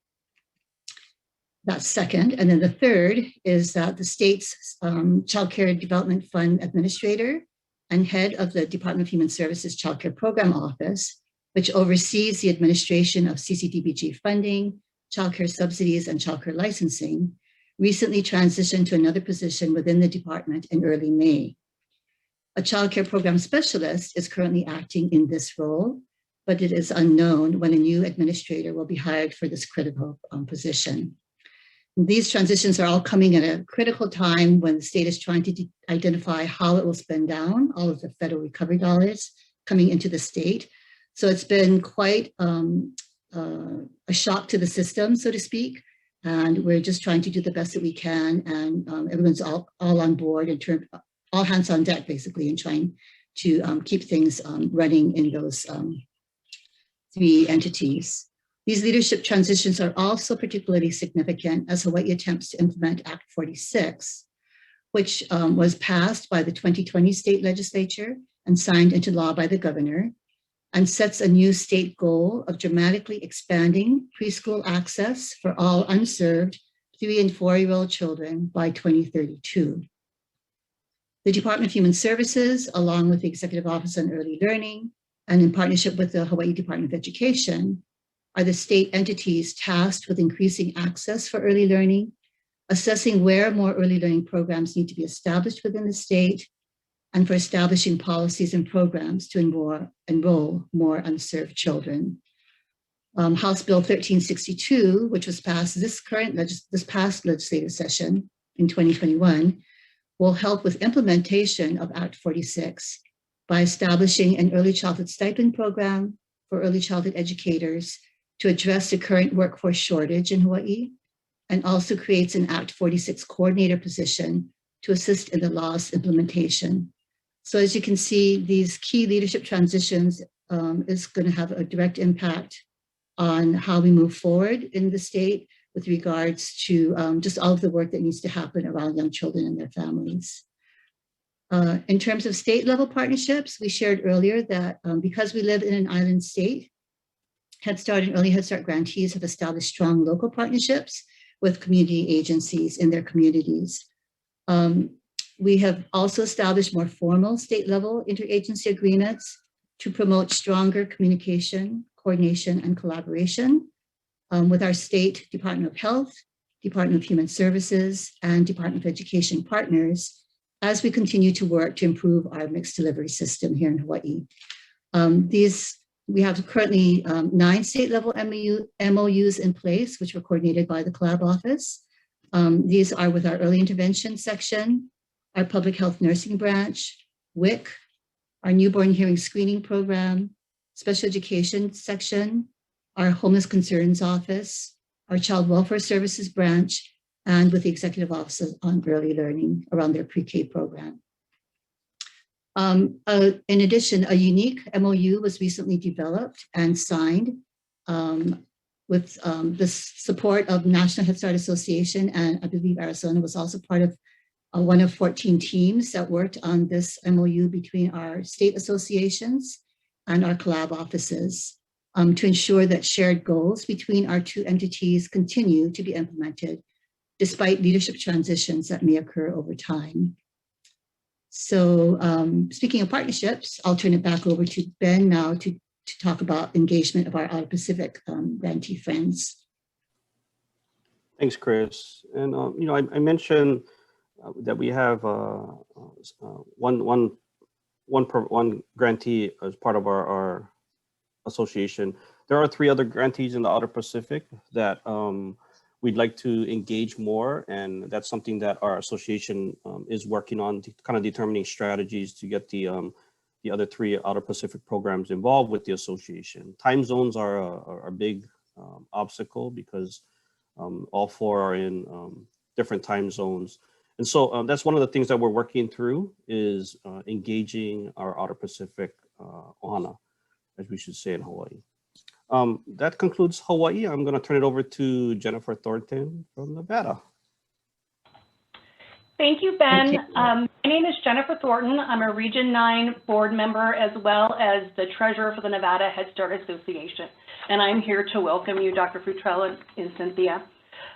That's second. And then the third is that the state's Child Care Development Fund Administrator and head of the Department of Human Services Child Care Program Office, which oversees the administration of CCDBG funding, child care subsidies, and child care licensing, recently transitioned to another position within the department in early May. A child care program specialist is currently acting in this role, but it is unknown when a new administrator will be hired for this critical position. These transitions are all coming at a critical time when the state is trying to identify how it will spend down all of the federal recovery dollars coming into the state. So it's been quite a shock to the system, so to speak. And we're just trying to do the best that we can. And everyone's all on board in terms, all hands on deck, basically, in trying to keep things running in those three entities. These leadership transitions are also particularly significant as Hawaii attempts to implement Act 46, which was passed by the 2020 state legislature and signed into law by the governor, and sets a new state goal of dramatically expanding preschool access for all unserved 3- and 4-year-old children by 2032. The Department of Human Services, along with the Executive Office on Early Learning, and in partnership with the Hawaii Department of Education, are the state entities tasked with increasing access for early learning, assessing where more early learning programs need to be established within the state, and for establishing policies and programs to enroll more unserved children. House Bill 1362, which was passed this past legislative session in 2021, will help with implementation of Act 46 by establishing an early childhood stipend program for early childhood educators to address the current workforce shortage in Hawaii, and also creates an Act 46 coordinator position to assist in the law's implementation. So as you can see, these key leadership transitions is going to have a direct impact on how we move forward in the state with regards to just all of the work that needs to happen around young children and their families. In terms of state level partnerships, we shared earlier that because we live in an island state, Head Start and Early Head Start grantees have established strong local partnerships with community agencies in their communities. We have also established more formal state level interagency agreements to promote stronger communication, coordination, and collaboration with our state Department of Health, Department of Human Services, and Department of Education partners as we continue to work to improve our mixed delivery system here in Hawaii. We have currently 9 state level MOUs in place, which were coordinated by the CLAB office. These are with our early intervention section, our public health nursing branch, WIC, our newborn hearing screening program, special education section, our homeless concerns office, our child welfare services branch, and with the executive office on early learning around their pre-K program. In addition, a unique MOU was recently developed and signed with the support of National Head Start Association, and I believe Arizona was also part of one of 14 teams that worked on this MOU between our state associations and our CLAB offices to ensure that shared goals between our two entities continue to be implemented despite leadership transitions that may occur over time. So speaking of partnerships, I'll turn it back over to Ben now to talk about engagement of our Out-of-Pacific grantee friends. Thanks, Chris. And you know, I mentioned that we have one grantee as part of our association. There are 3 other grantees in the Outer Pacific that we'd like to engage more, and that's something that our association is working on, kind of determining strategies to get the other 3 Outer Pacific programs involved with the association. Time zones are a big obstacle because all 4 are in different time zones. And so that's one of the things that we're working through is engaging our Outer Pacific OHANA, as we should say in Hawaii. That concludes Hawaii. I'm going to turn it over to Jennifer Thornton from Nevada. Thank you, Ben. My name is Jennifer Thornton. I'm a Region 9 board member as well as the treasurer for the Nevada Head Start Association. And I'm here to welcome you, Dr. Futrell and Cynthia.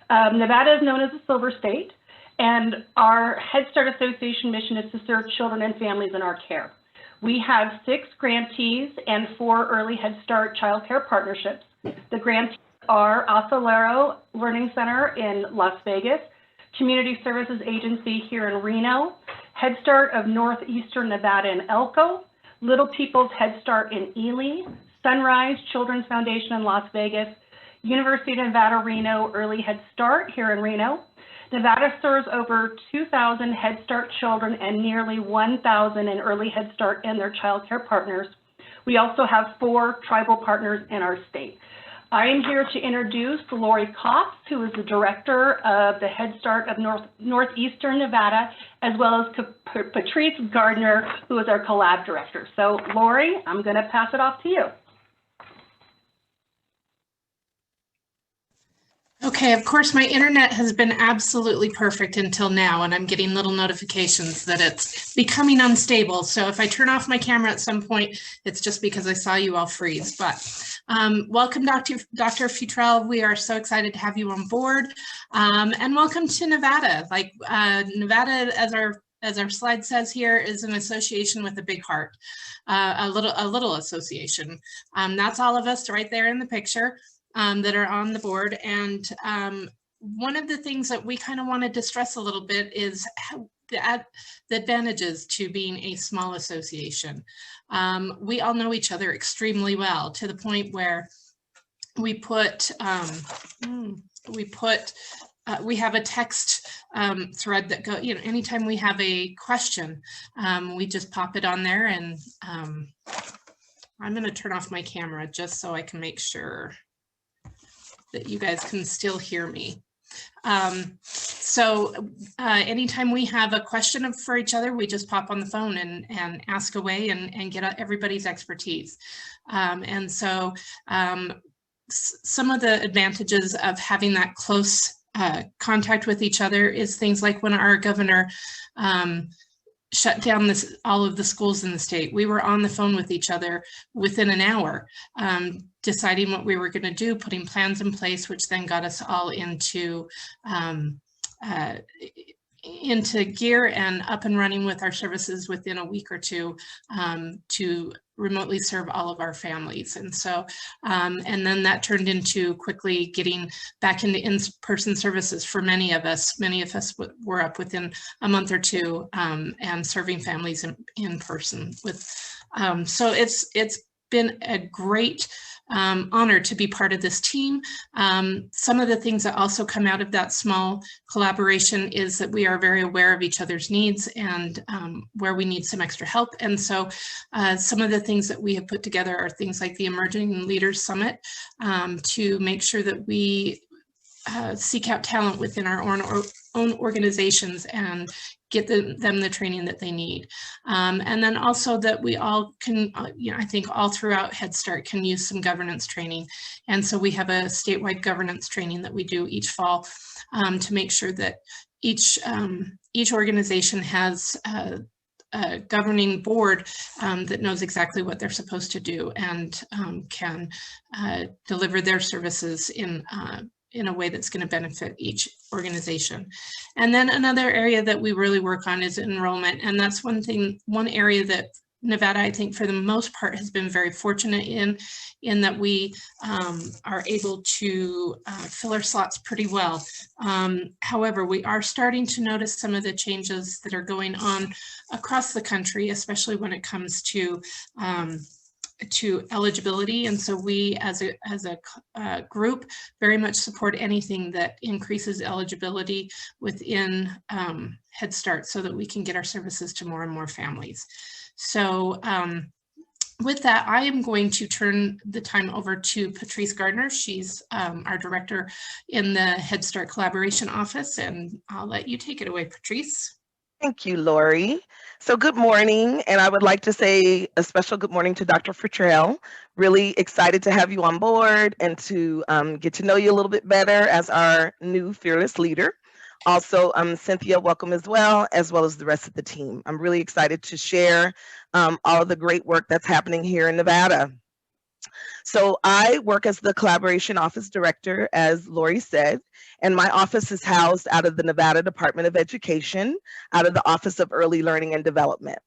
Nevada is known as a silver state, and our Head Start Association mission is to serve children and families in our care. We have 6 grantees and 4 early Head Start child care partnerships. The grantees are Acelero Learning Center in Las Vegas, Community Services Agency here in Reno, Head Start of Northeastern Nevada in Elko, Little People's Head Start in Ely, Sunrise Children's Foundation in Las Vegas, University of Nevada, Reno Early Head Start here in Reno. Nevada serves over 2,000 Head Start children and nearly 1,000 in Early Head Start and their child care partners. We also have 4 tribal partners in our state. I am here to introduce Lori Kops, who is the director of the Head Start of Northeastern Nevada, as well as Patrice Gardner, who is our collab director. So Lori, I'm going to pass it off to you. Okay, of course, my internet has been absolutely perfect until now, and I'm getting little notifications that it's becoming unstable. So if I turn off my camera at some point, it's just because I saw you all freeze. But welcome, Dr. Futrell. We are so excited to have you on board, and welcome to Nevada. Like Nevada, as our slide says here, is an association with a big heart, a little association. That's all of us right there in the picture. that are on the board. And one of the things that we kind of wanted to stress a little bit is how the advantages to being a small association. We all know each other extremely well, to the point where we have a text thread that go, anytime we have a question, we just pop it on there. And I'm going to turn off my camera just so I can make sure that you guys can still hear me. Anytime we have a question for each other, we just pop on the phone and ask away and get everybody's expertise. Some of the advantages of having that close contact with each other is things like when our governor shut down all of the schools in the state, we were on the phone with each other within an hour, deciding what we were going to do, putting plans in place, which then got us all into gear and up and running with our services within a week or two to remotely serve all of our families. And so, and then that turned into quickly getting back into in-person services for many of us. Many of us were up within a month or two and serving families in person. So it's been a great honor to be part of this team. Some of the things that also come out of that small collaboration is that we are very aware of each other's needs and where we need some extra help. And so some of the things that we have put together are things like the Emerging Leaders Summit to make sure that we seek out talent within our own organizations and get them the training that they need. And then also that we all can, I think all throughout Head Start can use some governance training. And so we have a statewide governance training that we do each fall to make sure that each organization has a governing board that knows exactly what they're supposed to do and can deliver their services in a way that's going to benefit each organization. And then another area that we really work on is enrollment. And that's one area that Nevada, I think for the most part, has been very fortunate in that we are able to fill our slots pretty well. However, we are starting to notice some of the changes that are going on across the country, especially when it comes to eligibility. And so we as a group very much support anything that increases eligibility within Head Start so that we can get our services to more and more families. So with that, I am going to turn the time over to Patrice Gardner. She's our director in the Head Start Collaboration Office, and I'll let you take it away, Patrice. Thank you, Lori. So good morning, and I would like to say a special good morning to Dr. Futrell. Really excited to have you on board and to get to know you a little bit better as our new fearless leader. Also, Cynthia, welcome as well as the rest of the team. I'm really excited to share all of the great work that's happening here in Nevada. So I work as the Collaboration Office Director, as Lori said, and my office is housed out of the Nevada Department of Education, out of the Office of Early Learning and Development.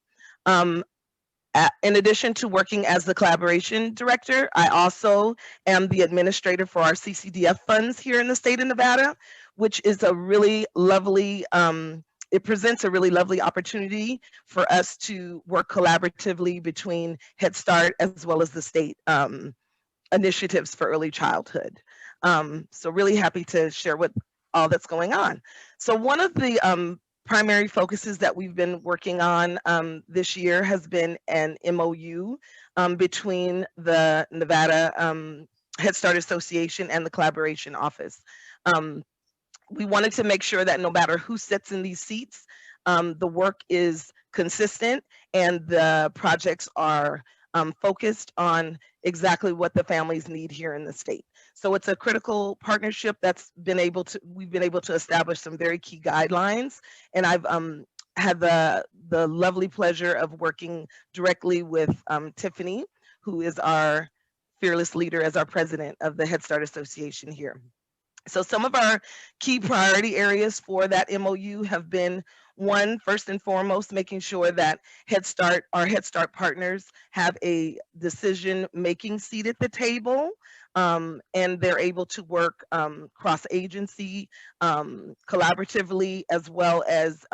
In addition to working as the Collaboration Director, I also am the administrator for our CCDF funds here in the state of Nevada, which is a really lovely, it presents a really lovely opportunity for us to work collaboratively between Head Start as well as the state initiatives for early childhood. So really happy to share what all that's going on. So one of the primary focuses that we've been working on this year has been an MOU between the Nevada Head Start Association and the Collaboration Office. We wanted to make sure that no matter who sits in these seats, the work is consistent and the projects are focused on exactly what the families need here in the state. So it's a critical partnership that's we've been able to establish some very key guidelines. And I've had the lovely pleasure of working directly with Tiffany, who is our fearless leader as our president of the Head Start Association here. So some of our key priority areas for that MOU have been, one, first and foremost, making sure that our Head Start partners have a decision-making seat at the table, and they're able to work cross-agency, collaboratively, as well as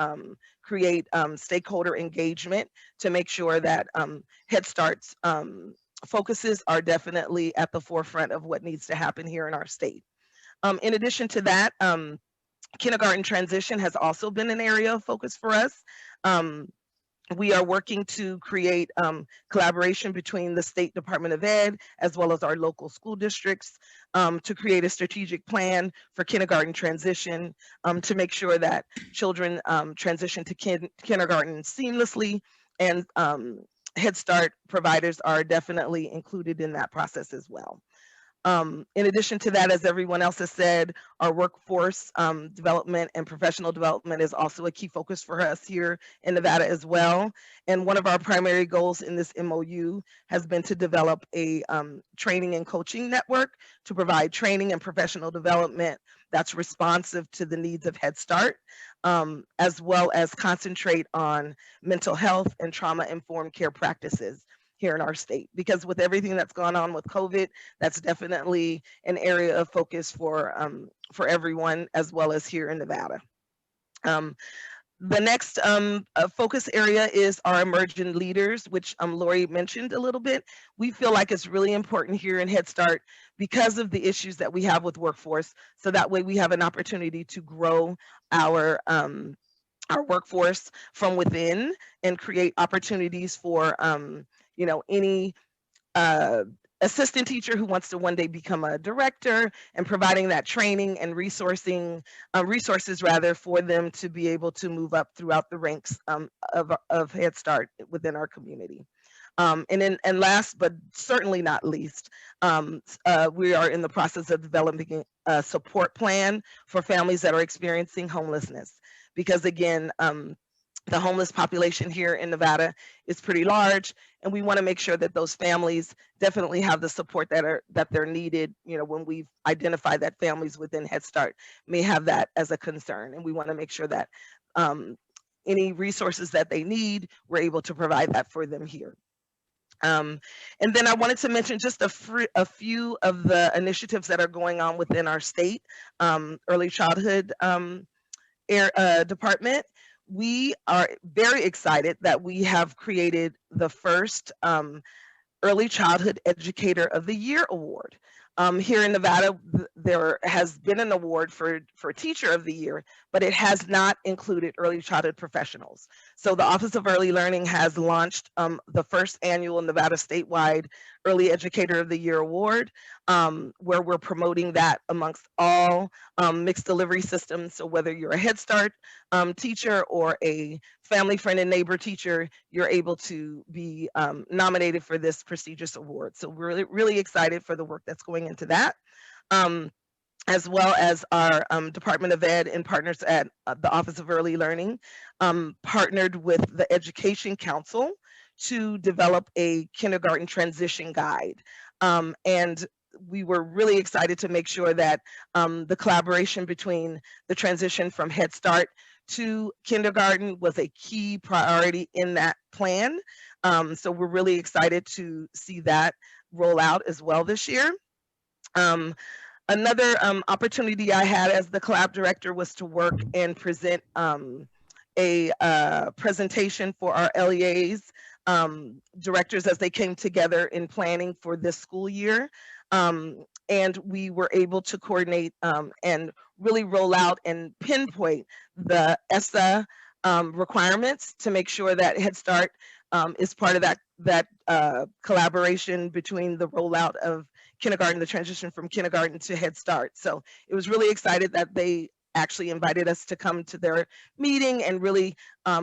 create stakeholder engagement to make sure that Head Start's focuses are definitely at the forefront of what needs to happen here in our state. In addition to that, kindergarten transition has also been an area of focus for us. We are working to create collaboration between the State Department of Ed as well as our local school districts to create a strategic plan for kindergarten transition to make sure that children transition to kindergarten seamlessly, and Head Start providers are definitely included in that process as well. In addition to that, as everyone else has said, our workforce development and professional development is also a key focus for us here in Nevada as well. And one of our primary goals in this MOU has been to develop a training and coaching network to provide training and professional development that's responsive to the needs of Head Start, as well as concentrate on mental health and trauma-informed care practices here in our state, because with everything that's gone on with COVID, that's definitely an area of focus for everyone, as well as here in Nevada. The next focus area is our emerging leaders, which Lori mentioned a little bit. We feel like it's really important here in Head Start because of the issues that we have with workforce, so that way we have an opportunity to grow our workforce from within and create opportunities for any assistant teacher who wants to one day become a director, and providing that training and resources rather for them to be able to move up throughout the ranks of Head Start within our community. And last but certainly not least, we are in the process of developing a support plan for families that are experiencing homelessness, because again, the homeless population here in Nevada is pretty large, and we want to make sure that those families definitely have the support that they're needed. When we've identified that families within Head Start may have that as a concern, and we want to make sure that any resources that they need, we're able to provide that for them here. And then I wanted to mention just a few of the initiatives that are going on within our state early childhood department. We are very excited that we have created the first Early Childhood Educator of the Year award. Here in Nevada, there has been an award for Teacher of the Year, but it has not included early childhood professionals. So the Office of Early Learning has launched the first annual Nevada statewide Early Educator of the Year award, where we're promoting that amongst all mixed delivery systems. So whether you're a Head Start teacher or a family friend and neighbor teacher, you're able to be nominated for this prestigious award. So we're really, really excited for the work that's going into that. As well as our Department of Ed and partners at the Office of Early Learning partnered with the Education Council to develop a kindergarten transition guide. And we were really excited to make sure that the collaboration between the transition from Head Start to kindergarten was a key priority in that plan. So we're really excited to see that roll out as well this year. Another opportunity I had as the collab director was to work and present a presentation for our LEAs directors as they came together in planning for this school year. And we were able to coordinate and really roll out and pinpoint the ESSA requirements to make sure that Head Start is part of that collaboration between the rollout of kindergarten, the transition from kindergarten to Head Start. So it was really excited that they actually invited us to come to their meeting and really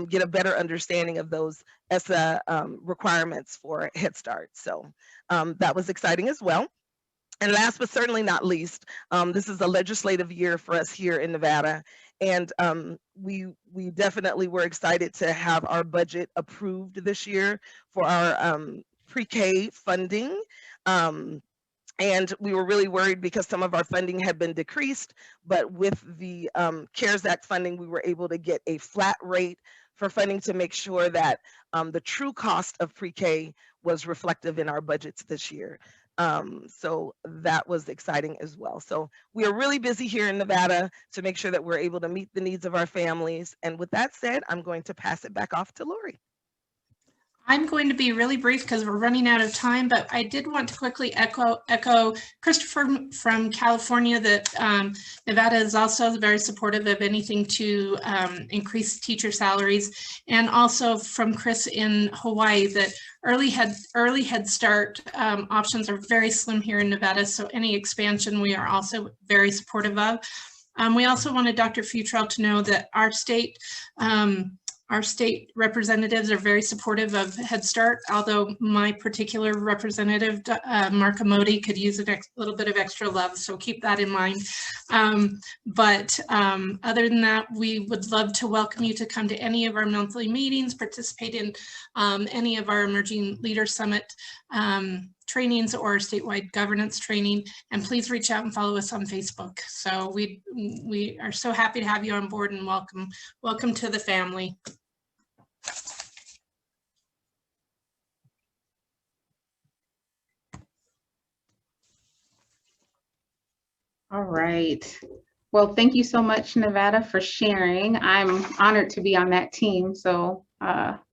get a better understanding of those ESSA requirements for Head Start. So that was exciting as well. And last but certainly not least, this is a legislative year for us here in Nevada. And we definitely were excited to have our budget approved this year for our pre-K funding. And we were really worried because some of our funding had been decreased, but with the CARES Act funding, we were able to get a flat rate for funding to make sure that the true cost of pre-K was reflective in our budgets this year. So that was exciting as well. So we are really busy here in Nevada to make sure that we're able to meet the needs of our families. And with that said, I'm going to pass it back off to Lori. I'm going to be really brief because we're running out of time, but I did want to quickly echo Christopher from California that Nevada is also very supportive of anything to increase teacher salaries, and also from Chris in Hawaii that early head start options are very slim here in Nevada, so any expansion we are also very supportive of. We also wanted Dr. Futrell to know that our state representatives are very supportive of Head Start, although my particular representative, Mark Amodi, could use a little bit of extra love, so keep that in mind. But other than that, we would love to welcome you to come to any of our monthly meetings, participate in any of our Emerging Leader Summit trainings or statewide governance training, and please reach out and follow us on Facebook. So we are so happy to have you on board, and welcome to the family. All right. Well, thank you so much, Nevada, for sharing. I'm honored to be on that team. So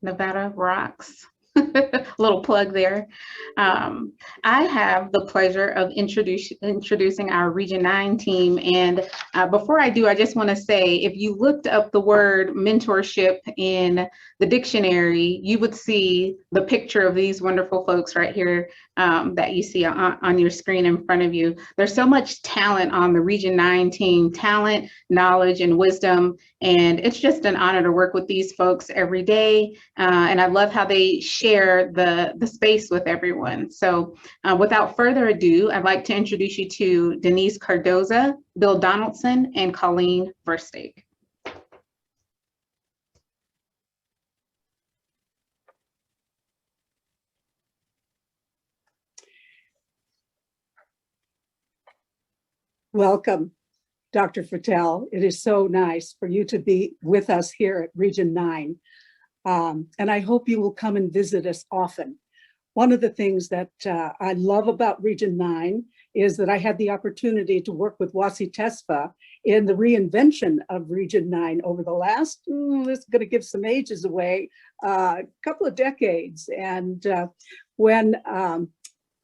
Nevada rocks. Little plug there. I have the pleasure of introducing our Region 9 team. And before I do, I just want to say, if you looked up the word mentorship in the dictionary, you would see the picture of these wonderful folks right here that you see on your screen in front of you. There's so much talent on the Region 9 team, talent, knowledge, and wisdom. And it's just an honor to work with these folks every day. And I love how they share the space with everyone. So without further ado, I'd like to introduce you to Denise Cardoza, Bill Donaldson, and Colleen Versteeg. Welcome, Dr. Futrell. It is so nice for you to be with us here at Region 9. And I hope you will come and visit us often. One of the things that I love about Region 9 is that I had the opportunity to work with Wasi Tesfa in the reinvention of Region 9 over the last, this is going to give some ages away, couple of decades. And when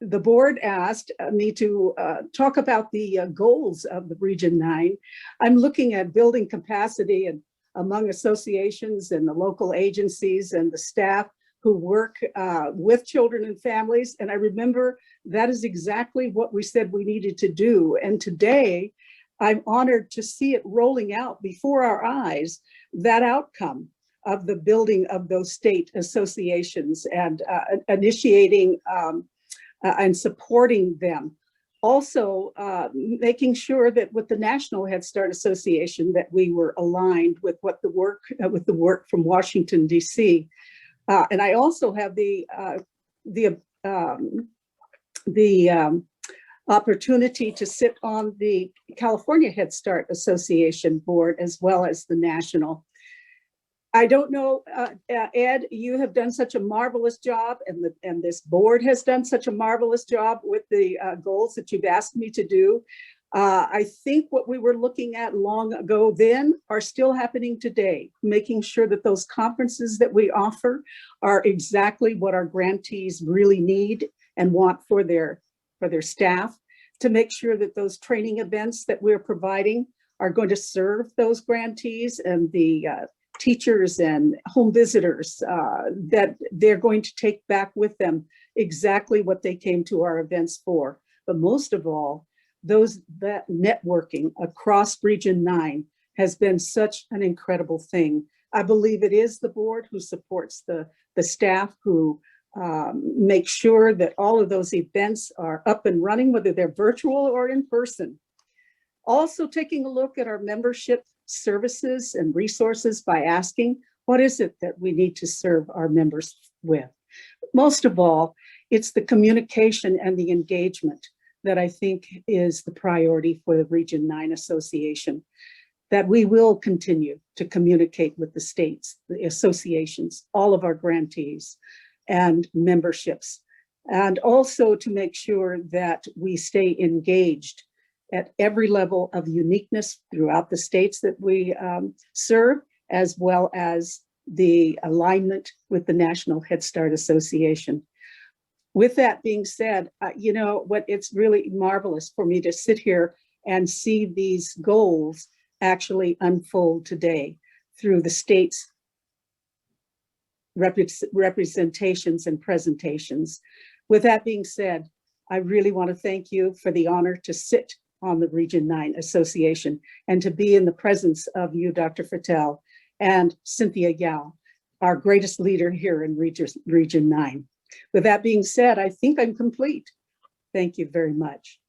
the board asked me to talk about the goals of the Region 9, I'm looking at building capacity and among associations and the local agencies and the staff who work with children and families. And I remember that is exactly what we said we needed to do. And today, I'm honored to see it rolling out before our eyes, that outcome of the building of those state associations and initiating and supporting them. Also, making sure that with the National Head Start Association that we were aligned with what the work from Washington, D.C. And I also have the opportunity to sit on the California Head Start Association board as well as the national. I don't know, Ed, you have done such a marvelous job, and this board has done such a marvelous job with the goals that you've asked me to do. I think what we were looking at long ago then are still happening today, making sure that those conferences that we offer are exactly what our grantees really need and want for their staff, to make sure that those training events that we're providing are going to serve those grantees and the teachers and home visitors, that they're going to take back with them exactly what they came to our events for. But most of all, that networking across Region 9 has been such an incredible thing. I believe it is the board who supports the staff, who make sure that all of those events are up and running, whether they're virtual or in person. Also taking a look at our membership services and resources by asking, what is it that we need to serve our members with? Most of all, it's the communication and the engagement that I think is the priority for the Region 9 Association, that we will continue to communicate with the states, the associations, all of our grantees and memberships, and also to make sure that we stay engaged at every level of uniqueness throughout the states that we serve, as well as the alignment with the National Head Start Association. With that being said, you know what, it's really marvelous for me to sit here and see these goals actually unfold today through the state's representations and presentations. With that being said, I really want to thank you for the honor to sit on the Region 9 Association and to be in the presence of you, Dr. Futrell, and Cynthia Yao, our greatest leader here in Region 9. With that being said, I think I'm complete. Thank you very much.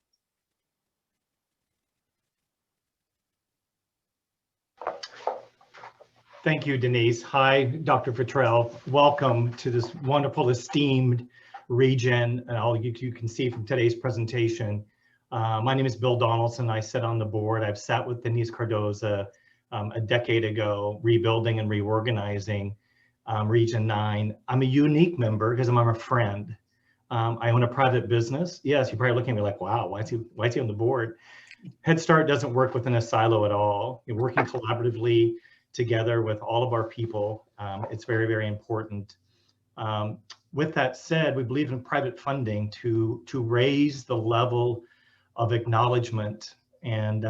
Thank you, Denise. Hi, Dr. Futrell. Welcome to this wonderful, esteemed region. And all you can see from today's presentation. My name is Bill Donaldson. I sit on the board. I've sat with Denise Cardoza a decade ago, rebuilding and reorganizing Region 9. I'm a unique member because I'm a friend. I own a private business. Yes, you're probably looking at me like, wow, why is he on the board? Head Start doesn't work within a silo at all. You're working collaboratively together with all of our people. It's very, very important. With that said, we believe in private funding to raise the level of acknowledgement. And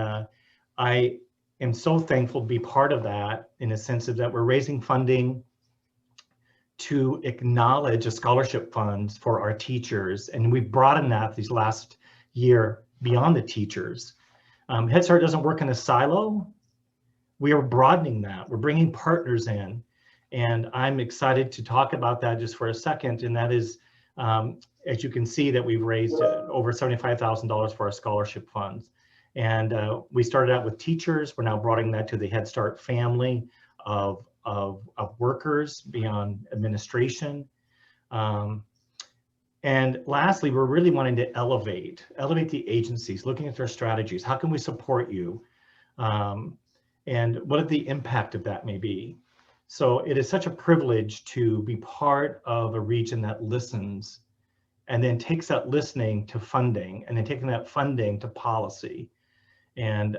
I am so thankful to be part of that, in a sense of that we're raising funding to acknowledge a scholarship funds for our teachers. And we've broadened that these last year beyond the teachers. Head Start doesn't work in a silo. We are broadening that. We're bringing partners in. And I'm excited to talk about that just for a second. And that is, as you can see, that we've raised over $75,000 for our scholarship funds. And we started out with teachers. We're now broadening that to the Head Start family of workers beyond administration. And lastly, we're really wanting to elevate the agencies, looking at their strategies. How can we support you? And what the impact of that may be. So it is such a privilege to be part of a region that listens and then takes that listening to funding and then taking that funding to policy. And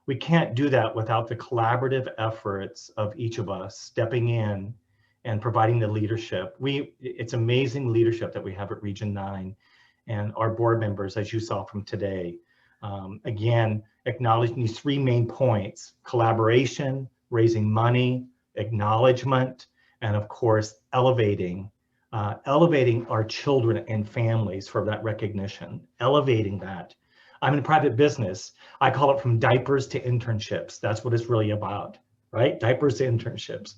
we can't do that without the collaborative efforts of each of us stepping in and providing the leadership. It's amazing leadership that we have at Region 9 and our board members, as you saw from today. Again, acknowledging these three main points: collaboration, raising money, acknowledgement, and of course, elevating our children and families for that recognition, elevating that. I'm in private business. I call it from diapers to internships. That's what it's really about, right? Diapers to internships.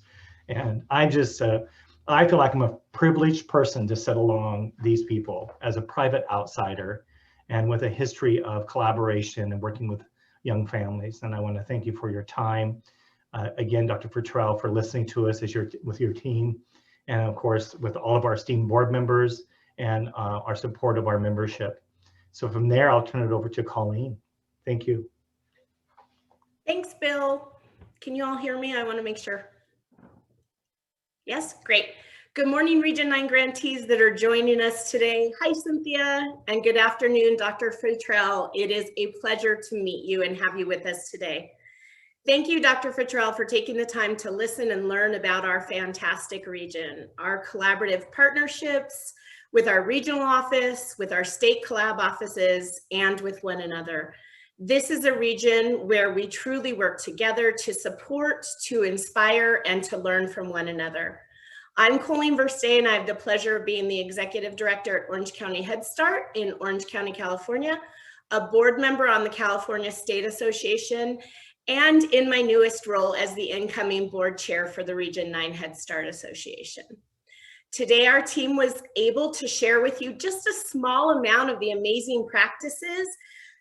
And I feel like I'm a privileged person to sit along these people as a private outsider and with a history of collaboration and working with young families. And I want to thank you for your time. Again, Dr. Futrell, for listening to us with your team. And of course, with all of our esteemed board members and our support of our membership. So from there, I'll turn it over to Colleen. Thank you. Thanks, Bill. Can you all hear me? I want to make sure. Yes, great. Good morning, Region 9 grantees that are joining us today. Hi, Cynthia, and good afternoon, Dr. Futrell. It is a pleasure to meet you and have you with us today. Thank you, Dr. Futrell, for taking the time to listen and learn about our fantastic region, our collaborative partnerships with our regional office, with our state collab offices, and with one another. This is a region where we truly work together to support, to inspire, and to learn from one another. I'm Colleen Verstay, and I have the pleasure of being the Executive Director at Orange County Head Start in Orange County, California, a board member on the California State Association, and in my newest role as the incoming board chair for the Region 9 Head Start Association. Today, our team was able to share with you just a small amount of the amazing practices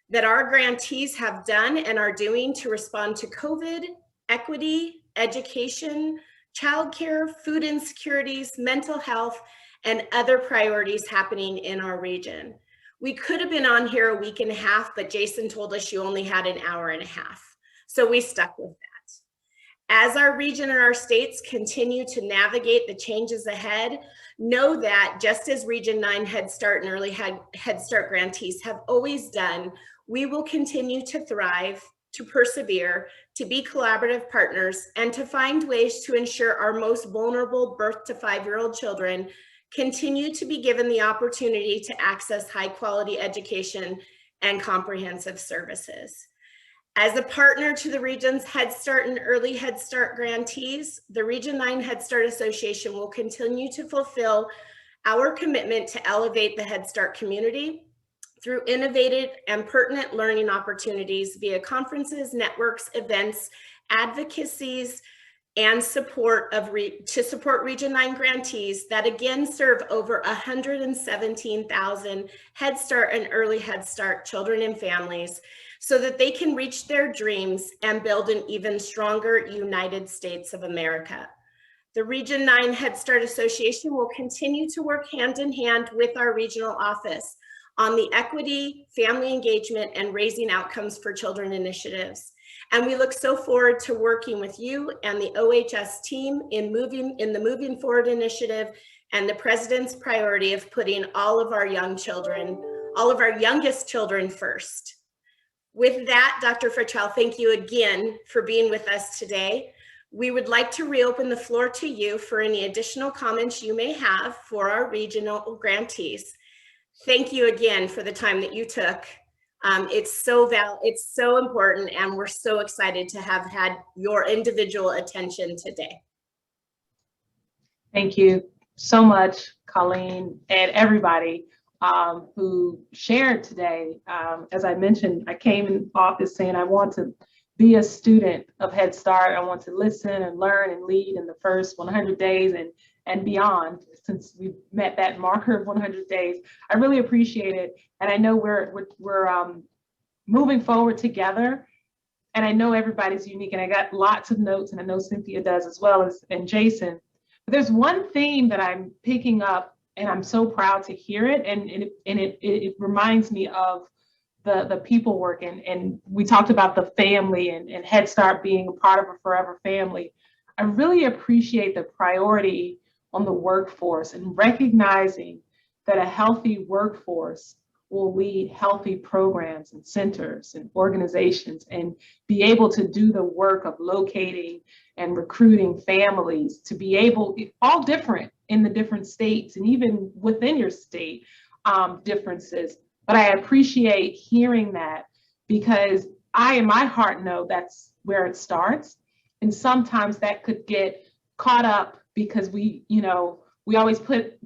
that our grantees have done and are doing to respond to COVID, equity, education, childcare, food insecurities, mental health, and other priorities happening in our region. We could have been on here a week and a half, but Jason told us you only had an hour and a half. So we stuck with that. As our region and our states continue to navigate the changes ahead, know that just as Region 9 Head Start and Early Head Start grantees have always done, we will continue to thrive, to persevere, to be collaborative partners, and to find ways to ensure our most vulnerable birth to 5-year-old children continue to be given the opportunity to access high quality education and comprehensive services. As a partner to the region's Head Start and Early Head Start grantees, the Region 9 Head Start Association will continue to fulfill our commitment to elevate the Head Start community through innovative and pertinent learning opportunities via conferences, networks, events, advocacies, and support to support Region 9 grantees that again serve over 117,000 Head Start and Early Head Start children and families, so that they can reach their dreams and build an even stronger United States of America. The Region 9 Head Start Association will continue to work hand in hand with our regional office on the equity, family engagement, and raising outcomes for children initiatives. And we look so forward to working with you and the OHS team in the Moving Forward initiative and the President's priority of putting all of our young children, all of our youngest children first. With that, Dr. Futrell, thank you again for being with us today. We would like to reopen the floor to you for any additional comments you may have for our regional grantees. Thank you again for the time that you took. It's so important, and we're so excited to have had your individual attention today. Thank you so much, Colleen, and everybody who shared today. As I mentioned, I came in office saying I want to be a student of Head Start. I want to listen and learn and lead in the first 100 days and beyond. Since we met that marker of 100 days, I really appreciate it. And I know we're moving forward together. And I know everybody's unique, and I got lots of notes, and I know Cynthia does as well as, and Jason. But there's one theme that I'm picking up, and I'm so proud to hear it. And it reminds me of the people work, and we talked about the family and Head Start being a part of a forever family. I really appreciate the priority on the workforce and recognizing that a healthy workforce will lead healthy programs and centers and organizations and be able to do the work of locating and recruiting families to be able, all different in the different states and even within your state differences. But I appreciate hearing that, because I in my heart know that's where it starts. And sometimes that could get caught up because we always put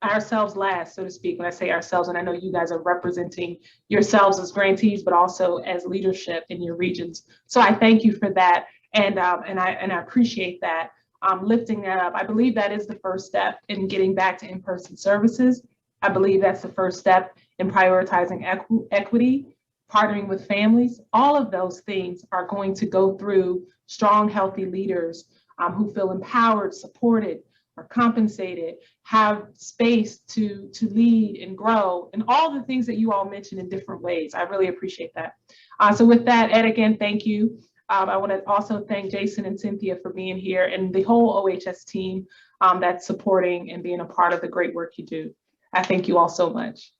ourselves last, so to speak, when I say ourselves, and I know you guys are representing yourselves as grantees, but also as leadership in your regions. So I thank you for that, and I appreciate that, lifting that up. I believe that is the first step in getting back to in-person services. I believe that's the first step in prioritizing equity, partnering with families. All of those things are going to go through strong, healthy leaders who feel empowered, supported, are compensated, have space to lead and grow, and all the things that you all mentioned in different ways. I really appreciate that. So with that, Ed, again, thank you. I want to also thank Jason and Cynthia for being here, and the whole OHS team that's supporting and being a part of the great work you do. I thank you all so much.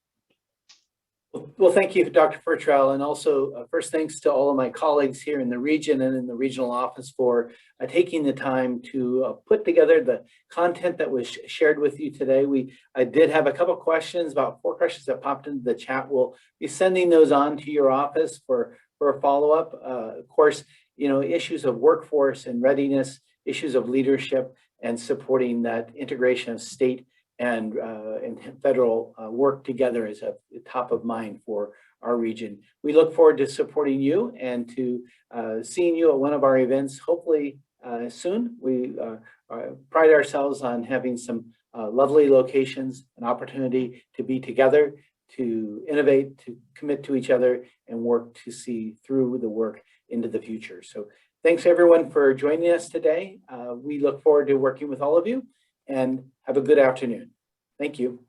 Well, thank you, Dr. Futrell, and also first thanks to all of my colleagues here in the region and in the regional office for taking the time to put together the content that was shared with you today. I did have a couple questions, about 4 questions that popped into the chat. We'll be sending those on to your office for a follow-up. Of course, issues of workforce and readiness, issues of leadership, and supporting that integration of state and federal work together is top of mind for our region. We look forward to supporting you and to seeing you at one of our events, hopefully soon. We pride ourselves on having some lovely locations, an opportunity to be together, to innovate, to commit to each other, and work to see through the work into the future. So thanks everyone for joining us today. We look forward to working with all of you, and have a good afternoon. Thank you.